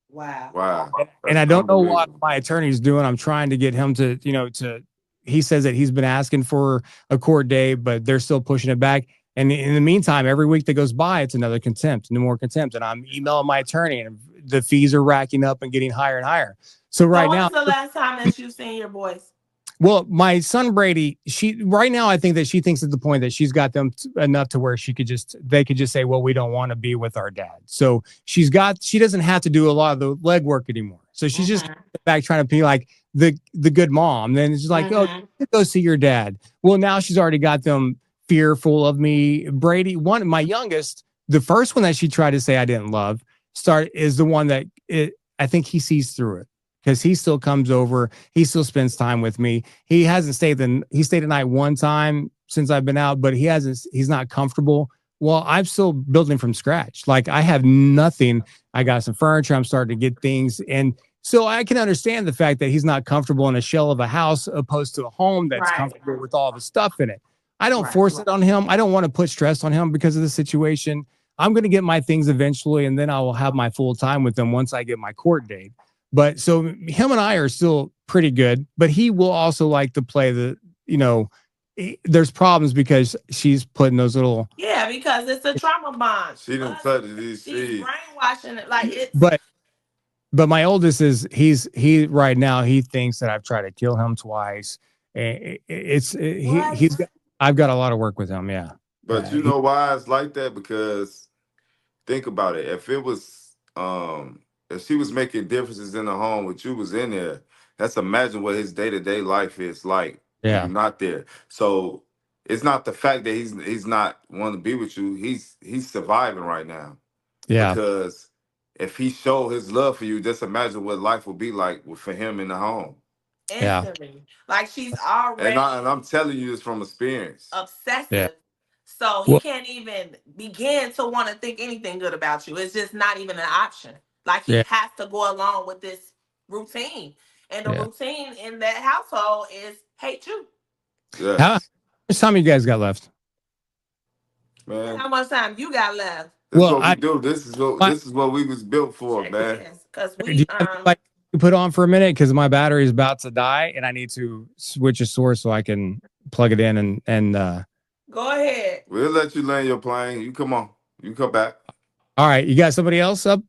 Wow. And I don't know what my attorney's doing. I'm trying to get him to, he says that he's been asking for a court date, but they're still pushing it back. And in the meantime, every week that goes by, it's another contempt, no more contempt. And I'm emailing my attorney, and the fees are racking up and getting higher and higher. So now, when's the last time that you've seen your boys? Well, my son Brady, right now I think that she thinks at the point that she's got them enough to where they could just say, well, we don't want to be with our dad. So she doesn't have to do a lot of the legwork anymore. So she's just back trying to be like the good mom. Then she's like, oh, go see your dad. Well, now she's already got them fearful of me. Brady, my youngest, the first one that she tried to say I didn't love, is the one that I think he sees through it. Because he still comes over, he still spends time with me. He hasn't stayed he stayed the night one time since I've been out, but he's not comfortable. Well, I'm still building from scratch. Like, I have nothing. I got some furniture. I'm starting to get things. And so I can understand the fact that he's not comfortable in a shell of a house opposed to a home that's comfortable with all the stuff in it. I don't force it on him. I don't want to put stress on him because of the situation. I'm going to get my things eventually, and then I will have my full time with them once I get my court date. But so him and I are still pretty good, but he will also like to play there's problems because she's putting those little. Yeah, because it's a trauma bond. She done planted these seeds. Brainwashing it. Like, it's. But my oldest he right now, he thinks that I've tried to kill him twice. I've got a lot of work with him. Yeah. But you know why it's like that? Because think about it. If it was, if she was making differences in the home, but you was in there, That's imagine what his day-to-day life is like when you're Yeah. not there. So it's not the fact that he's not wanting to be with you. He's surviving right now Yeah. because if he showed his love for you, just imagine what life would be like for him in the home. Yeah. instantly. Like she's And I'm already telling you this from experience. Yeah. obsessive. So he Well, can't even begin to want to think anything good about you. It's just not even an option. Like he yeah. has to go along with this routine. And the Yeah. routine in that household is hate you. How Yes, much time you guys got left? man. How much time you got left? This is Well, what we do. I This is what we was built for, Check man. this. Cause do you we have anybody to put on for a minute because my battery is about to die and I need to switch a source so I can plug it in and go ahead. We'll let you land your plane. You come on. You come back. all right, you got somebody else up?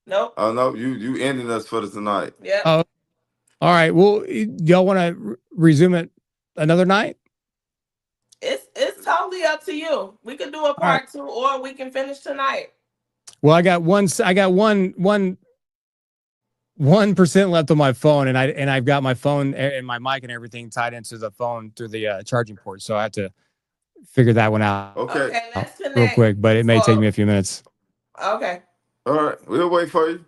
Nope. Oh no, you ending us for the tonight. Yep. Oh, all right. Well, y'all want to resume it another night? It's totally up to you. We could do a All right. part two or we can finish tonight. Well, I got 1% left on my phone, and I've got my phone and my mic and everything tied into the phone through the charging port. So I have to figure that one out Okay. Okay, let's real connect quick, but it may take for me a few minutes. okay. All right. We'll wait for you.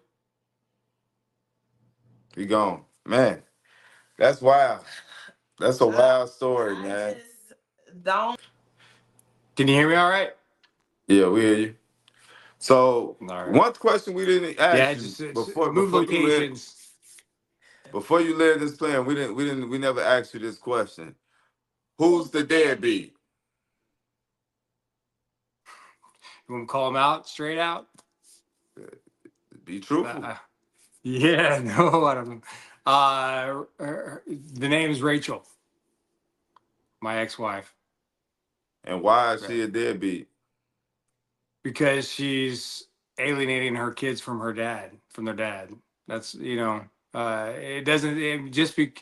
Be gone. Man, that's wild. That's a wild story, I man. just don't. Can you hear me all right? Yeah, we hear you. So All right. one question we didn't Yeah, ask it's you just it's before move locations. before you led this plan, we never asked you this question. Who's the deadbeat? You want to call them out straight out? Be Uh, truthful. uh, yeah, no, I don't know. The name's Rachel, my ex-wife. And why is Right. she a deadbeat? Because she's alienating her kids from from their dad. That's, it doesn't it just be.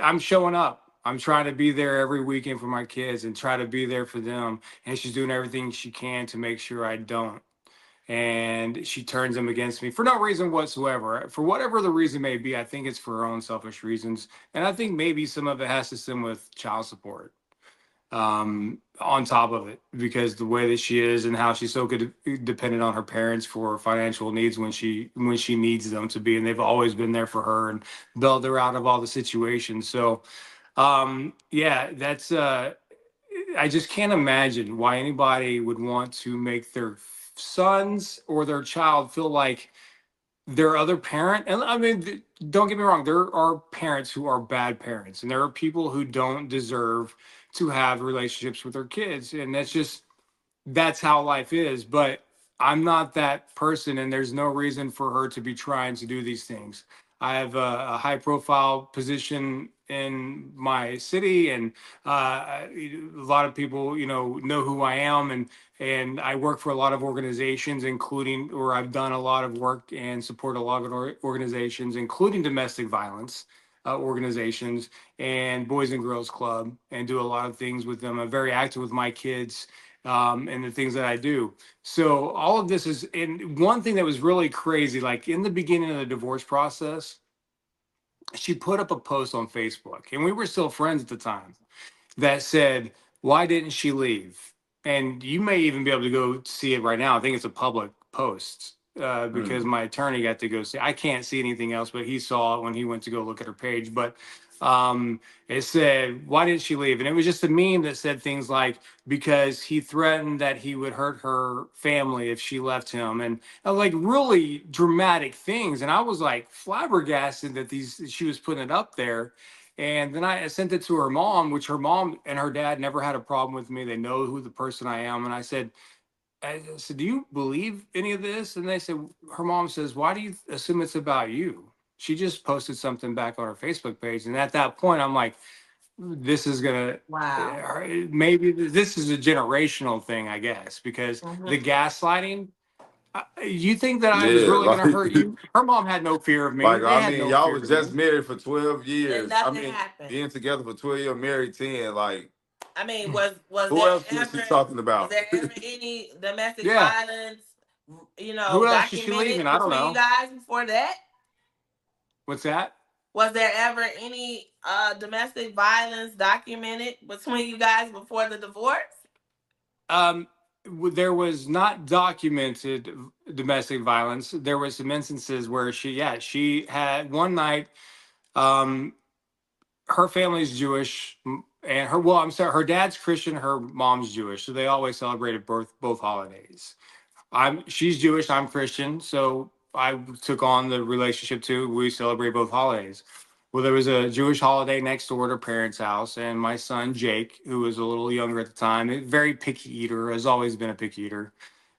I'm showing up. I'm trying to be there every weekend for my kids and try to be there for them. And she's doing everything she can to make sure I don't. And she turns them against me for no reason whatsoever. For whatever the reason may be, I think it's for her own selfish reasons. And I think maybe some of it has to stem with child support on top of it, because the way that she is and how she's so good dependent on her parents for financial needs when she needs them to be, and they've always been there for her and bailed her out of all the situations. So yeah, that's I just can't imagine why anybody would want to make their sons or their child feel like their other parent. And I mean, don't get me wrong, there are parents who are bad parents, and there are people who don't deserve to have relationships with their kids. And that's how life is. But I'm not that person, and there's no reason for her to be trying to do these things. I have a high profile position in my city, and a lot of people, know who I am, and I work for a lot of organizations, including, or I've done a lot of work and support a lot of organizations, including domestic violence organizations and Boys and Girls Club, and do a lot of things with them. I'm very active with my kids and the things that I do. So all of this is, and one thing that was really crazy, like in the beginning of the divorce process, she put up a post on Facebook, and we were still friends at the time, that said, "Why didn't she leave?" And you may even be able to go see it right now. I think it's a public post because Mm. my attorney got to go see. I can't see anything else, but he saw it when he went to go look at her page. But um, it said, "Why didn't she leave?" And it was just a meme that said things like, "Because he threatened that he would hurt her family if she left him," and like really dramatic things. And I was like flabbergasted that these she was putting it up there. And then I sent it to her mom, which her mom and her dad never had a problem with me. They know who the person I am. And I said, "Do you believe any of this?" And they said, her mom says, "Why do you assume it's about you? She just posted something back on her Facebook page." And at that point, I'm like, this is gonna Wow. maybe this is a generational thing, I guess, because the Mhm. gaslighting. You think that I was Yeah, really gonna hurt you? Her mom had no fear of me. like They I had mean, no y'all fear was of me. just married for 12 And years. I nothing mean, happened. being together for 12 years, married 10. Like, I mean, was who there else was she ever talking about? any domestic Yeah. violence, Who else is she documented leaving? I don't between you know. guys before that? What's that? Was there ever any domestic violence documented between you guys before the divorce? Um, there was not documented domestic violence. There was some instances where she had one night. Um, her family's Jewish, and I'm sorry, her dad's Christian, her mom's Jewish, so they always celebrated both holidays. She's Jewish, I'm Christian, so I took on the relationship too. We celebrate both holidays. Well, there was a Jewish holiday next door to her parents' house, and my son Jake, who was a little younger at the time, a very picky eater, has always been a picky eater,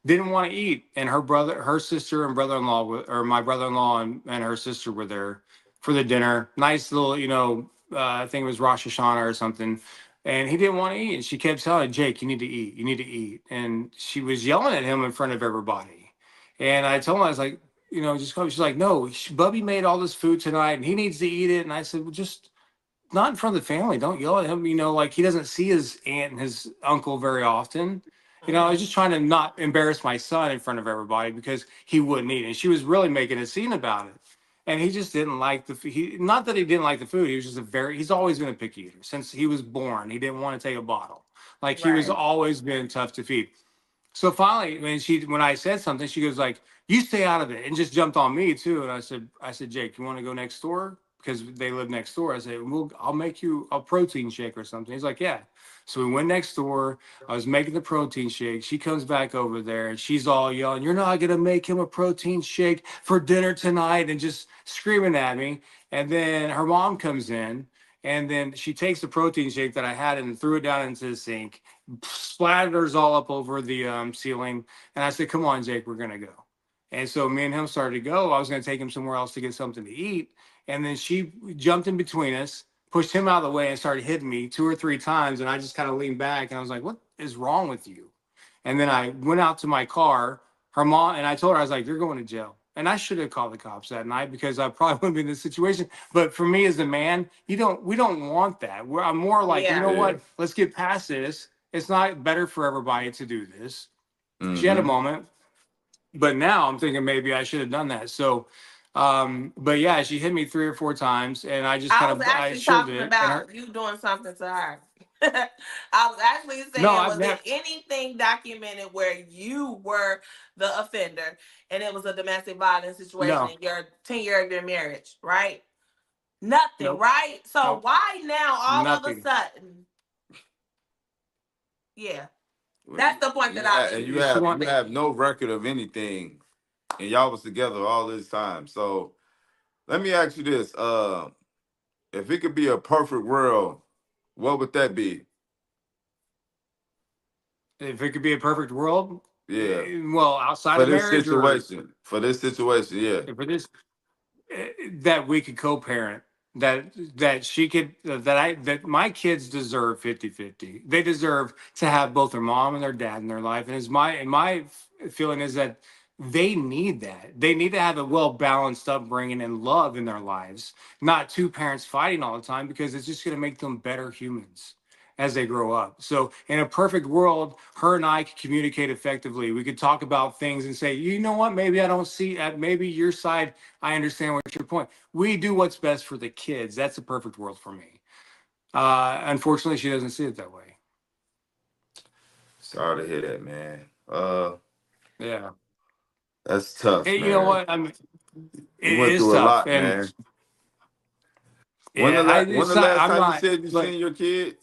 didn't want to eat. And her sister and brother-in-law, or my brother-in-law and her sister were there for the dinner. Nice little, I think it was Rosh Hashanah or something. And he didn't want to eat. And she kept telling Jake, "You need to eat. You need to eat." And she was yelling at him in front of everybody. And I told him, I was like, just come. She's like, "No, Bubby made all this food tonight, and he needs to eat it." And I said, "Well, just not in front of the family. Don't yell at him. Like he doesn't see his aunt and his uncle very often." I was Mm-hmm. just trying to not embarrass my son in front of everybody because he wouldn't eat. And she was really making a scene about it. And he just didn't like the food. Not that he didn't like the food. He was just he's always been a picky eater since he was born. He didn't want to take a bottle. Like he was Right. always been tough to feed. So finally, when I said something, she goes like, "You stay out of it," and just jumped on me too. And I said, "Jake, you want to go next door?" Because they live next door. I said, "Well, I'll make you a protein shake or something." He's like, "Yeah." So we went next door. I was making the protein shake. She comes back over there and she's all yelling, "You're not gonna make him a protein shake for dinner tonight," and just screaming at me. And then her mom comes in. And then she takes the protein shake that I had and threw it down into the sink, splatters all up over the ceiling. And I said, "Come on, Jake, we're gonna go." And so me and him started to go. I was gonna take him somewhere else to get something to eat. And then she jumped in between us, pushed him out of the way, and started hitting me 2 or 3 times. And I just kind of leaned back and I was like, "What is wrong with you?" And then I went out to my car. Her mom and I told her, I was like, "You're going to jail." And I should have called the cops that night because I probably wouldn't be in this situation. But for me as a man, we don't want that. I'm more like, you Yeah. know Yeah. what? Let's get past this. It's not better for everybody to do this. She had a Mm-hmm. moment, but now I'm thinking maybe I should have done that. So, but yeah, she hit me 3 or 4 times, and I just I kind was of I actually shielded talking it. And her, about you doing something to her. I was actually no, saying, I've was there never, anything documented where you were the offender and it was a domestic violence situation no, in your 10 year of your marriage, right? Nothing, nope, right? So nope, why now all of a nothing. sudden? Yeah, that's the point that I'm And making. She you want, have no record of anything, and y'all was together all this time. So let me ask you this: if it could be a perfect world, what would that be? if it could be a perfect world, Yeah, well, outside for of this marriage or situation. For this situation, yeah. for this, that we could co-parent, that she could, that my kids deserve 50-50. They deserve to have both their mom and their dad in their life. And my feeling is that they need that. They need to have a well balanced upbringing and love in their lives, not two parents fighting all the time, because it's just going to make them better humans as they grow up. So in a perfect world, her and I could communicate effectively. We could talk about things and say, "You know what, maybe I don't see at maybe your side, I understand what your point." We do what's best for the kids. That's a perfect world for me. Unfortunately, she doesn't see it that way. Sorry to hear that, man. Yeah. That's tough, Hey, you know man. what? I mean, You it went is through a tough, lot, and man. yeah, When it's the not. last I'm time you not said you like. seen your kids?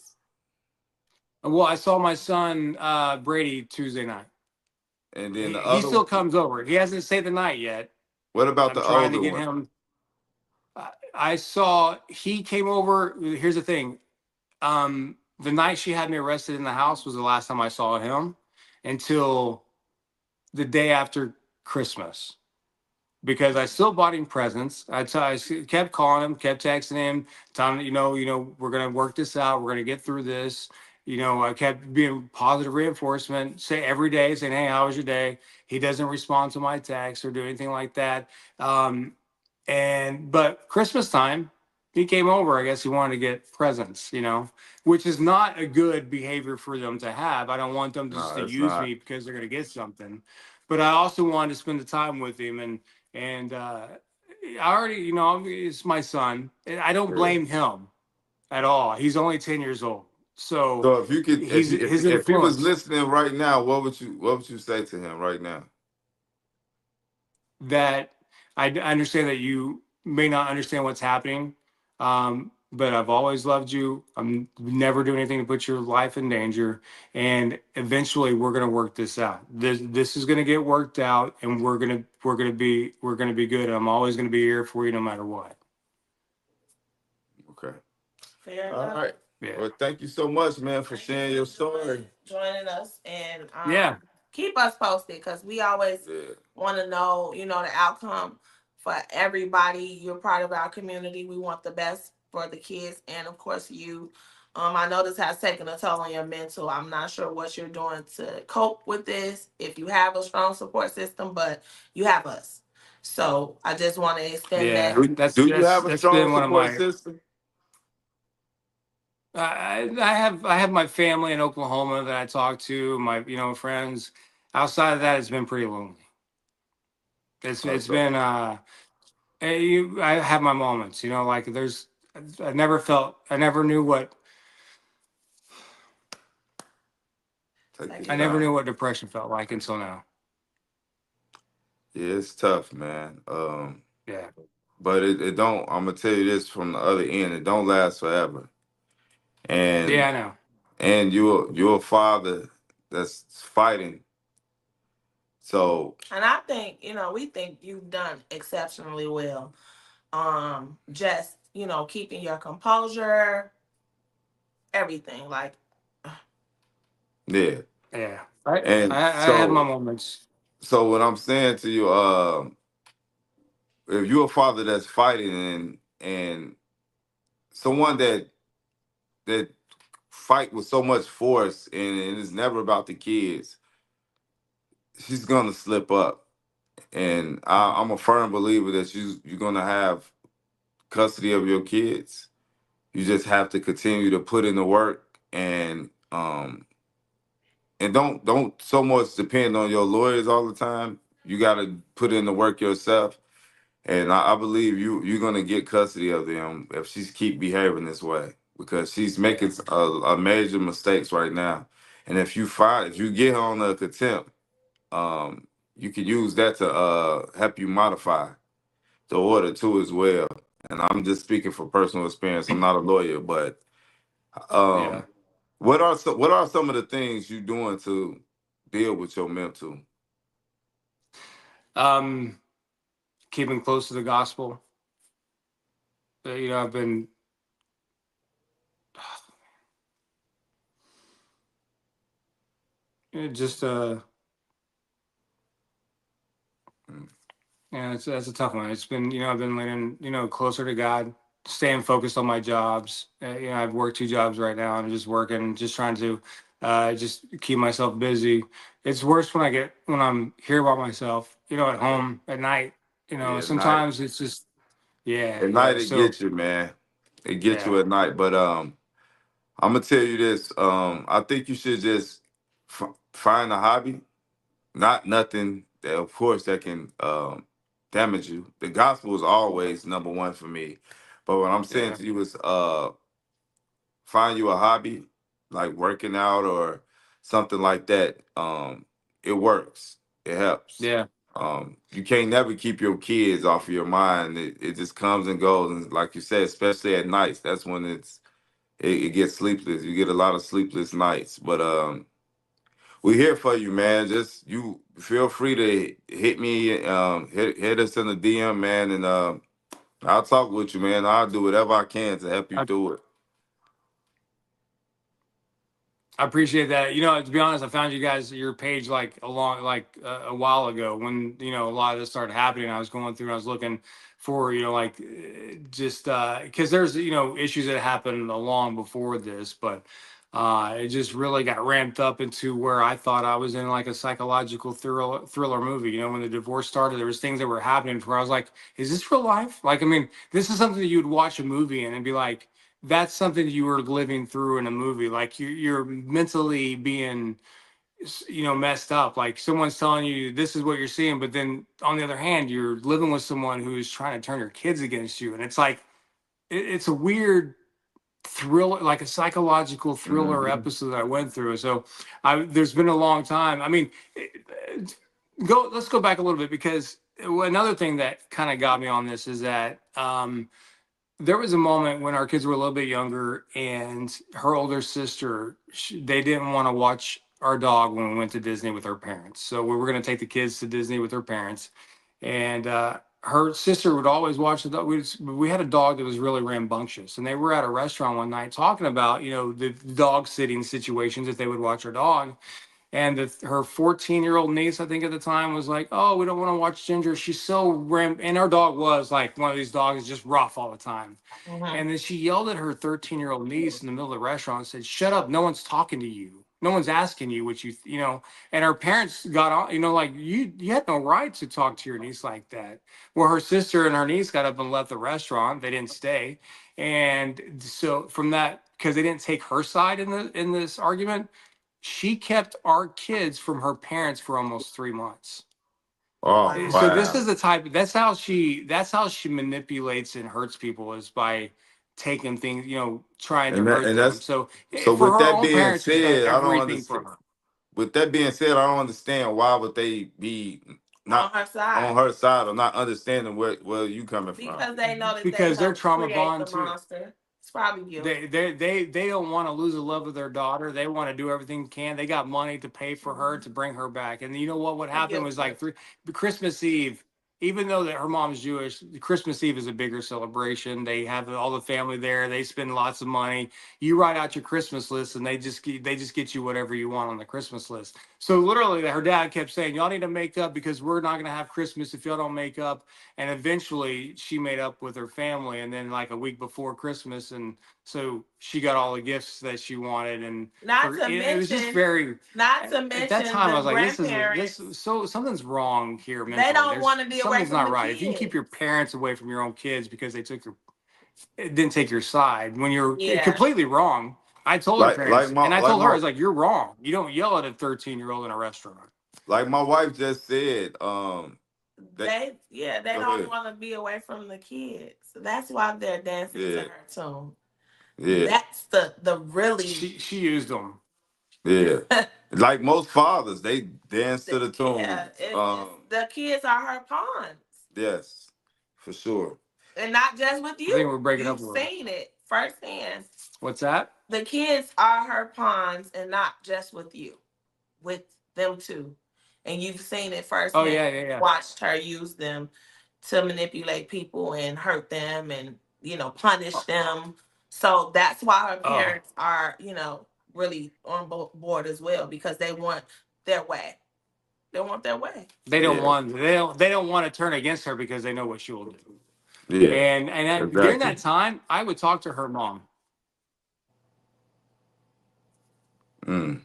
Well, I saw my son Brady Tuesday night. And then the He other still one. comes over. He hasn't stayed the night yet. What about I'm the trying to older get one? him. I saw he came over. Here's the thing. The night she had me arrested in the house was the last time I saw him until the day after Christmas, because I still bought him presents. Kept calling him, kept texting him, telling him, we're gonna work this out. We're gonna get through this. I kept being positive reinforcement, say every day, saying, "Hey, how was your day?" He doesn't respond to my text or do anything like that. Um, but Christmas time, he came over. I guess he wanted to get presents, which is not a good behavior for them to have. I don't want them just to No, it's use not. me because they're going to get something. But I also wanted to spend the time with him, and I already, it's my son. And I don't Yeah. blame him at all. He's only 10 years old. So So if you could, he's his if he was influence listening right now, what would you say to him right now? that I understand that you may not understand what's happening. But I've always loved you. I'm never doing anything to put your life in danger. And eventually we're going to work this out. This is going to get worked out, and we're going to be good. And I'm always going to be here for you no matter what. Okay. Fair All enough. right. Yeah. Well, thank you so much, man, for Thank you sharing for your story. joining us, and Yeah. keep us posted because we always Yeah. want to know, the outcome for everybody. You're part of our community. We want the best for the kids, and of course you. I know this has taken a toll on your mental. I'm not sure what you're doing to cope with this. If you have a strong support system, but you have us. So I just want to extend Yeah. that. Do you have a That's strong been one of support my system? I have my family in Oklahoma that I talk to, my friends. Outside of that, it's been pretty lonely. It's So been I have my moments, like I never knew take your Second thought. time. what depression felt like until now. Yeah, it's tough, man. Yeah. But it don't. I'm gonna tell you this from the other end. It don't last forever. Yeah, And I know. you're a father that's fighting. So And I think, we think you've done exceptionally well. Just, keeping your composure, everything. Like, yeah. Yeah. And I have my moments. so what I'm saying to you, if you're a father that's fighting and someone that fight with so much force and it's never about the kids, she's gonna slip up. And I'm a firm believer that you're gonna have custody of your kids. You just have to continue to put in the work and don't so much depend on your lawyers all the time. You gotta put in the work yourself. And I believe you're gonna get custody of them if she's keep behaving this way because she's Yeah. making a major mistakes right now. And if you get her on a contempt, you can use that to help you modify the order too as well. And I'm just speaking from personal experience. I'm not a lawyer, but Yeah. um, what are some of the things you doing to deal with your mental? Um, Keeping close to the gospel. I've been just Mm. yeah, that's a tough one. It's been, I've been leaning, closer to God, staying focused on my jobs. I've worked two jobs right now. I'm just working, just trying to just keep myself busy. It's worse when I'm here by myself, at home at night. Yeah, at night. Sometimes it's just, yeah, At yeah. night it So, gets you, man. It gets you yeah, at night. But I'm gonna tell you this. I think you should just find a hobby, not nothing that, of course, that can damage you. The gospel is always number one for me. But what I'm saying yeah, to you is, find you a hobby, like working out or something like that. It works. It helps. yeah, You can't never keep your kids off of your mind. It just comes and goes. And like you said, especially at nights, that's when it gets sleepless. You get a lot of sleepless nights. But we're here for you, man. Just you feel free to hit me, hit us in the DM, man, and I'll talk with you, man. I'll do whatever I can to help you I, through it. I appreciate that. To be honest, I found your page like a while ago when a lot of this started happening. I was going through, and I was looking for like just because there's issues that happened long before this, but it just really got ramped up into where I thought I was in like a psychological thriller movie. When the divorce started, there was things that were happening where I was like, "Is this real life?" Like, I mean, this is something that you would watch a movie in and be like, that's something you were living through in a movie. Like you're mentally being messed up. Like someone's telling you this is what you're seeing, but then on the other hand, you're living with someone who's trying to turn your kids against you, and it's like it's a weird thriller, like a psychological thriller Hmm. episode that I went through. So there's been a long time. I mean, let's go back a little bit, because another thing that kind of got me on this is that there was a moment when our kids were a little bit younger, and her older sister, they didn't want to watch our dog when we went to Disney with our parents. So we were going to take the kids to Disney with their parents, and her sister would always watch the dog. We had a dog that was really rambunctious, and they were at a restaurant one night talking about the dog sitting situations if they would watch our dog. And her 14-year-old niece, I think at the time, was like, "Oh, we don't want to watch Ginger. She's so And our dog was like one of these dogs, just rough all the time. Mhm. And then she yelled at her 13-year-old niece in the middle of the restaurant and said, "Shut up. No one's talking to you. No one's asking you what you know." And her parents got on, like, you had no right to talk to your niece like that. Well, her sister and her niece got up and left the restaurant. They didn't stay. And so from that, because they didn't take her side in this argument, she kept our kids from her parents for almost 3 months. Oh So Wow. this wow. is the type. That's how she manipulates and hurts people, is by taking things, trying to hurt And them. that's So so. for With her that own being parents, who's done said, I don't everything for understand. her. With that being said, I don't understand why would they be On not her side. on her side or not understanding where you coming from. Because they know that they Because they're helped trauma create bond the too. monster. It's probably guilt. They don't want to lose the love of their daughter. They want to do everything they can. They got money to pay for her Mhm. to bring her back. And you know what? What A happened guilt was like trip. Christmas Eve. Even though that her mom's Jewish, Christmas Eve is a bigger celebration. They have all the family there. They spend lots of money. You write out your Christmas list, and they just get you whatever you want on the Christmas list. So literally, her dad kept saying, "Y'all need to make up because we're not going to have Christmas if y'all don't make up." And eventually, she made up with her family. And then, like a week before Christmas, and so she got all the gifts that she wanted. And Not to it was just mention, very. not to At that mention time, I the was like, this grandparents. is so something's wrong here They mentally. don't There's want to be away something's from not the right. If you can keep kids. your parents away from your own kids because it didn't take your side when you're Yeah. completely wrong. I told her Like parents, my and I like told her, I my was like, "You're wrong. You don't yell at a 13-year-old in a restaurant." like my wife just said. That They go don't ahead. want to be away from the kids. So that's why they're dancing to Yeah, her tune. yeah, That's the really She used them. yeah. Like most fathers, they dance to the yeah, tune. it's the kids are her pawns. Yes, for sure. And not just with I think you. we're breaking up You've a little. seen it firsthand. What's that? The kids are her pawns and not just with you, with them too. And you've seen it Oh firsthand. yeah, yeah, yeah. Watched her use them to manipulate people and hurt them and, punish them. So that's why her Oh, parents are, really on board as well because they want their way. They want their way. Yeah, they don't want to turn against her because they know what she will do. yeah, And during exactly. that time, I would talk to her mom. Mm.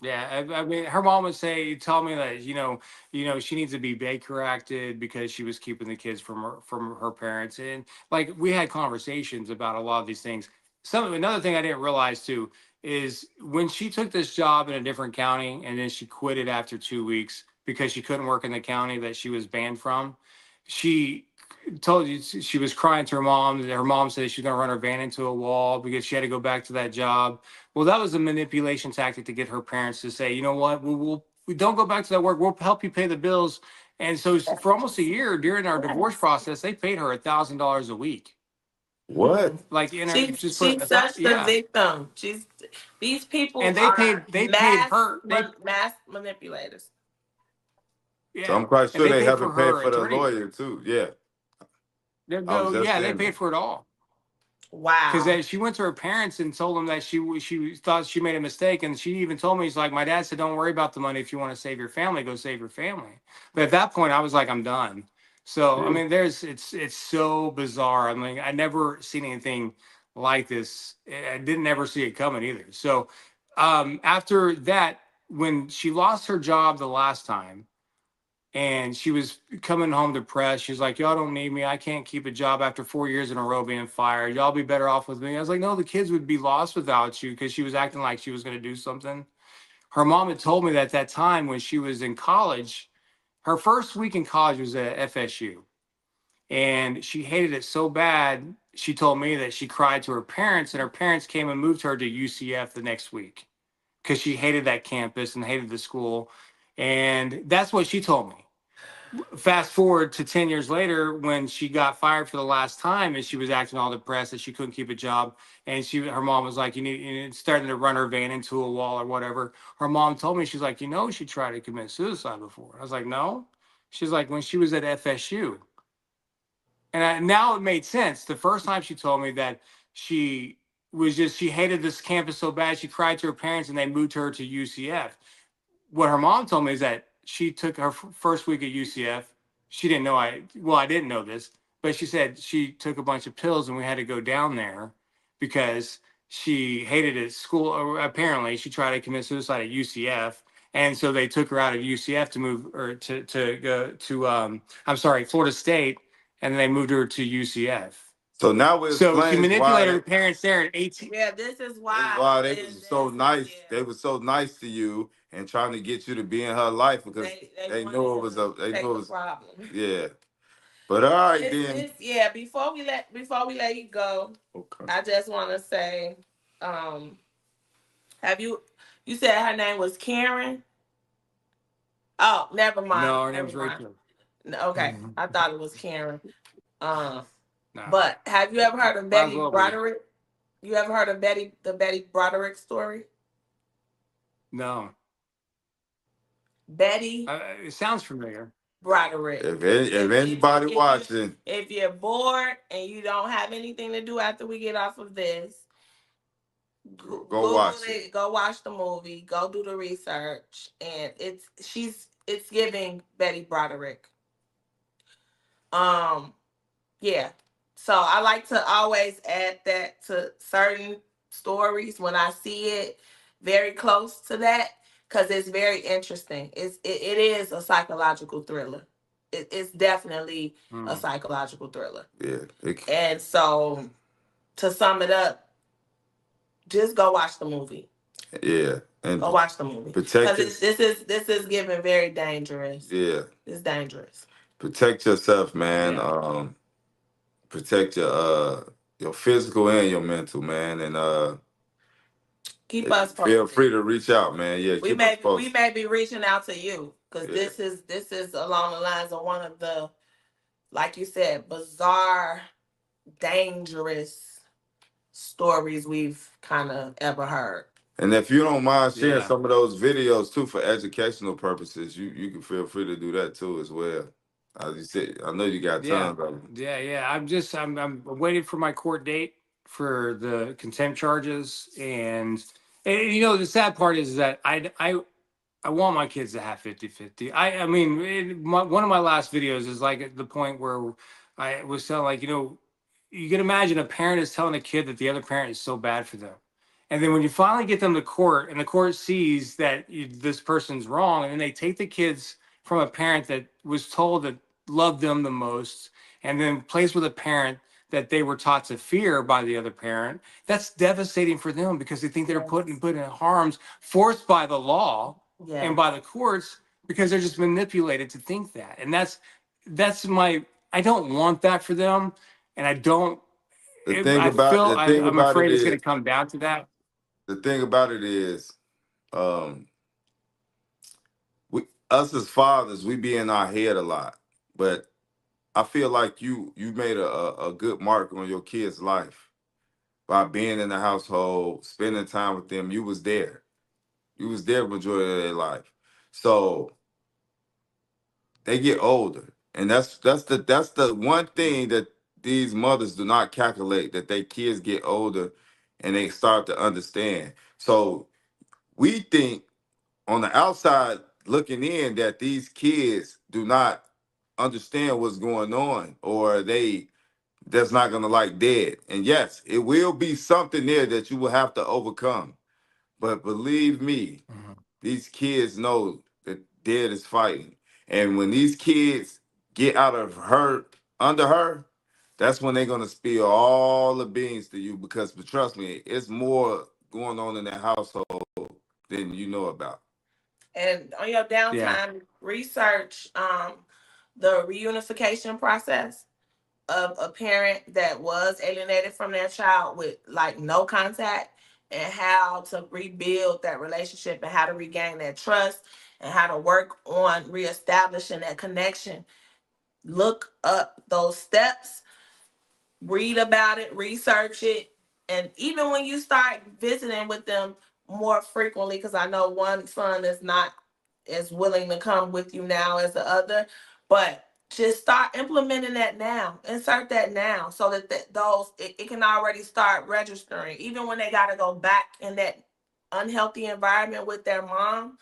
Yeah, I mean, her mom would tell me that she needs to be Baker acted because she was keeping the kids from her parents, and like we had conversations about a lot of these things. Another thing I didn't realize too is when she took this job in a different county, and then she quit it after 2 weeks because she couldn't work in the county that she was banned from. She told you she was crying to her mom. Her mom said she was going to run her van into a wall because she had to go back to that job. Well, that was a manipulation tactic to get her parents to say, "You know what, we don't go back to that work. We'll help you pay the bills." And so for almost a year during our divorce process, they paid her $1,000 a week. What? Like in her, She's just put she's such the yeah. victim. These people And are they paid her mass manipulators. So yeah, I'm quite and sure they they paid have to for pay her for the attorney. lawyer too. Yeah, They I was go just yeah, they saying paid that. for it all. Wow. Because she went to her parents and told them that she thought she made a mistake, and she even told me, "She's like, my dad said, don't worry about the money. If you want to save your family, go save your family." But at that point, I was like, I'm done. So I Yeah. mean, it's so bizarre. I mean, I never seen anything like this. I didn't ever see it coming either. So after that, when she lost her job the last time, and she was coming home depressed. She's like, "Y'all don't need me. I can't keep a job after 4 years in a row being fired. Y'all be better off with me." I was like, "No, the kids would be lost without you," because she was acting like she was going to do something. her mom had told me that at that time when she was in college, her first week in college was at FSU. And she hated it so bad, she told me that she cried to her parents, and her parents came and moved her to UCF the next week because she hated that campus and hated the school. And that's what she told me. Fast forward to 10 years later when she got fired for the last time and she was acting all depressed that she couldn't keep a job. And her mom was like, starting to run her van into a wall or whatever. Her mom told me, she's like, she tried to commit suicide before. I was like, no. She's like, when she was at FSU. And now it made sense. The first time she told me that she hated this campus so bad, she cried to her parents and they moved her to UCF. What her mom told me is that she took her first week at UCF. She didn't know I didn't know this, but she said she took a bunch of pills and we had to go down there because she hated it at school. Or apparently, she tried to commit suicide at UCF. And so they took her out of UCF to move or to go to I'm sorry, Florida State, and they moved her to UCF. So now it So she explains why manipulated they, her parents there at 18. Yeah, this is that's why. why they And was so this, nice. yeah, They were so nice to you and trying to get you to be in her life because they they wanted knew it was to a they take knew it the was problem. yeah. But all right then. It's yeah. Before we let you go, Okay. I just want to say, um, have you said her name was Karen? Oh, never mind. No, her Never name's mind. Rachel. Okay, I thought it was Karen. Um, No, but have you ever heard of might as Betty well be. Broderick? You ever heard of the Betty Broderick story? No, Betty it sounds familiar. Broderick. If anybody watching, If you're bored and you don't have anything to do after we get off of this, go Google watch it. it, go watch the movie, go do the research, and it's giving Betty Broderick. Um, yeah. So I like to always add that to certain stories when I see it very close to that because it's very interesting. It is a psychological thriller. It's definitely a Mm. psychological thriller. Yeah. And so to sum it up, just go watch the movie. Yeah. Go And watch the movie protect because your this is giving very dangerous. yeah. It's dangerous. Protect yourself, man. Yeah. Protect your physical and your mental, man. And Keep us feel posted. free to reach out, man. Yeah, keep us We posted. may be reaching out to you because Yeah. this is along the lines of one of the, like you said, bizarre, dangerous stories we've kind of ever heard. And if you don't mind sharing Yeah. some of those videos too for educational purposes, you can feel free to do that too as well. As you said, I know you got Yeah. tons of them. Yeah. I'm waiting for my court date for the contempt charges, and the sad part is that I want my kids to have 50-50. I mean, one of my last videos is like at the point where I was telling, like, you can imagine a parent is telling a kid that the other parent is so bad for them. And then when you finally get them to court and the court sees that this person's wrong, and then they take the kids from a parent that was told that loved them the most and then placed with a parent that they were taught to fear by the other parent, that's devastating for them because they think they're put in harm's forced by the law and by the courts because they're just manipulated to think that. And that's my I don't want that for them. And I don't I'm about it afraid it's going is to come down to that. the thing about it is, um, we us as fathers, we be in our head a lot. But I feel like you made a good mark on your kid's life by being in the household, spending time with them. You was there. You was there majority of their life. So they get older. And that's the one thing that these mothers do not calculate, that their kids get older and they start to understand. So we think on the outside looking in that these kids do not understand what's going on, or they that's not gonna like dead. And yes, it will be something there that you will have to overcome. But believe me, Mhm. these kids know that dead is fighting. And when these kids get out of her, under her, that's when they're gonna spill all the beans to you. Because, but trust me, it's more going on in that household than you know about. And on your Yeah. downtime, research the reunification process of a parent that was alienated from their child with like no contact, and how to rebuild that relationship and how to regain that trust and how to work on reestablishing that connection. Look up those steps, read about it, research it, and even when you start visiting with them more frequently, because I know one son is not as willing to come with you now as the other, but just start implementing that now. Insert that now so that it can already start registering. Even when they got to go back in that unhealthy environment with their mom,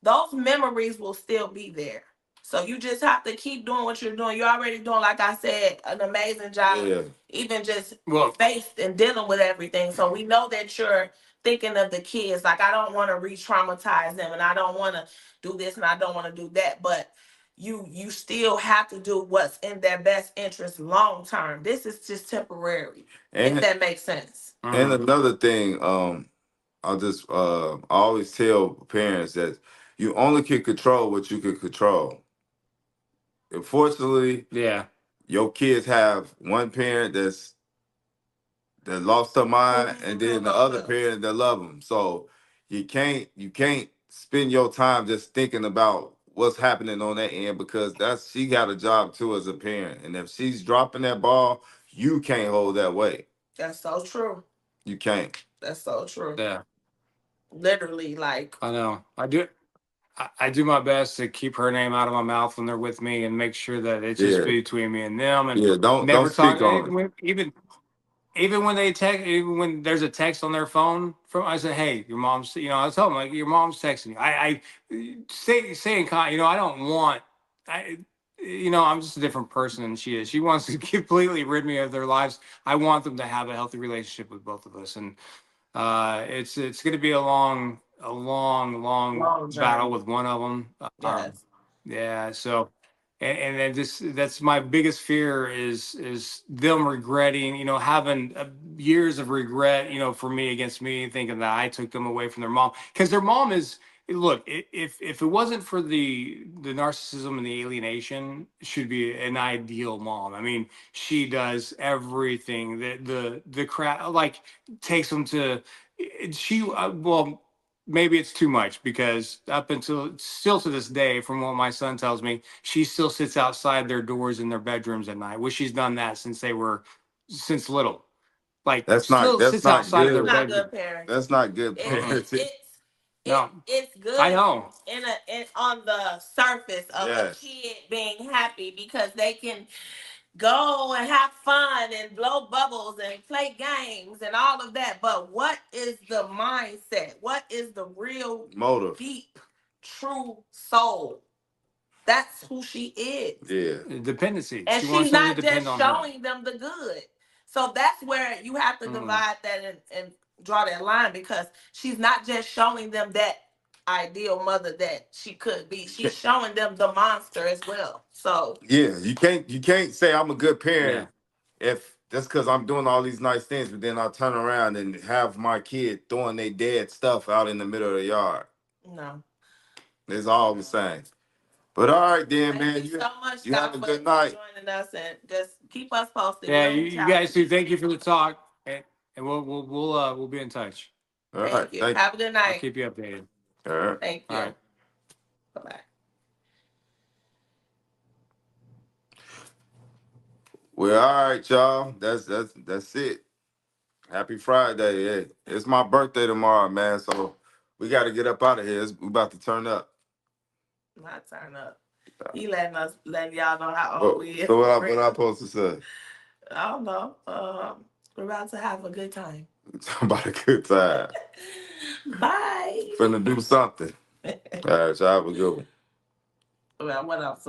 those memories will still be there. So you just have to keep doing what you're doing. You're already doing, like I said, an amazing job, Yeah. even just Well, faced and dealing with everything. So we know that you're thinking of the kids. Like, I don't want to re-traumatize them, and I don't want to do this, and I don't want to do that. But you still have to do what's in their best interest long term. This is just temporary, if And that makes sense. and mhm. another thing, I'll just I always tell parents that you only can control what you can control. Unfortunately, Yeah. your kids have one parent that lost her mind, and then the other parent that love them. So you can't spend your time just thinking about what's happening on that end, because she got a job too as a parent, and if she's dropping that ball, you can't hold that weight. That's so true. You can't. That's so true. Yeah. Literally, like, I know. I do my best to keep her name out of my mouth when they're with me and make sure that it's just Yeah, between me and them and yeah. Don't never speak talk. on it. Even when they text, even when there's a text on their phone from, I said, "Hey, your mom's," I tell them like, "Your mom's texting you." I say in con, I don't want, I, I'm just a different person than she is. She wants to completely rid me of their lives. I want them to have a healthy relationship with both of us, and it's going to be a long long battle journey. with one of them. Yes. Yeah, so and then just that's my biggest fear is them regretting, having years of regret, for me against me, thinking that I took them away from their mom, because their mom is. Look, if it wasn't for the narcissism and the alienation, should be an ideal mom. I mean, she does everything that the crap, like, takes them to. She well, maybe it's too much, because up until still to this day, from what my son tells me, she still sits outside their doors in their bedrooms at night. Which she's done that since little. Like, That's not still that's sits not outside of That's their good. not bedroom. good parenting. That's not good It, Mm-mm. it parenting. it's No, it's I good know. in on the surface of a Yes. kid being happy because they can go and have fun and blow bubbles and play games and all of that. But what is the mindset? What is the real, Motive. deep, true soul? That's who she is. Yeah. Dependency. And She she's wants them to not depend just on her. showing them the good. So that's where you have to Mm-mm. divide that and draw that line, because she's not just showing them that ideal mother that she could be. She's showing them the monster as well. So Yeah, you can't say I'm a good Yeah. parent if just because I'm doing all these nice things, but then I turn around and have my kid throwing their dead stuff out in the middle of the yard. no. It's all the same. But all right, then, Thank man, you so much, you have Scott, a for good night. joining us, and just keep us posted. Yeah, We'll you, reach you out to guys too. you. Thank you for the talk, and we'll be in touch. All right, Thank you. thank you. Have a good I'll night. keep you updated. All right. Thank All you. right. Bye bye. Well, all right, y'all. That's it. Happy Friday. Hey, it's my birthday tomorrow, man. So we got to get up out of here. We about to turn up. My turn up. He letting y'all know how old Oh, we is so what for what I real. supposed to say? I don't know. We're about to have a good time. Talking about a good time. Bye. Finna do something. All right, y'all have a good one. Well, what else?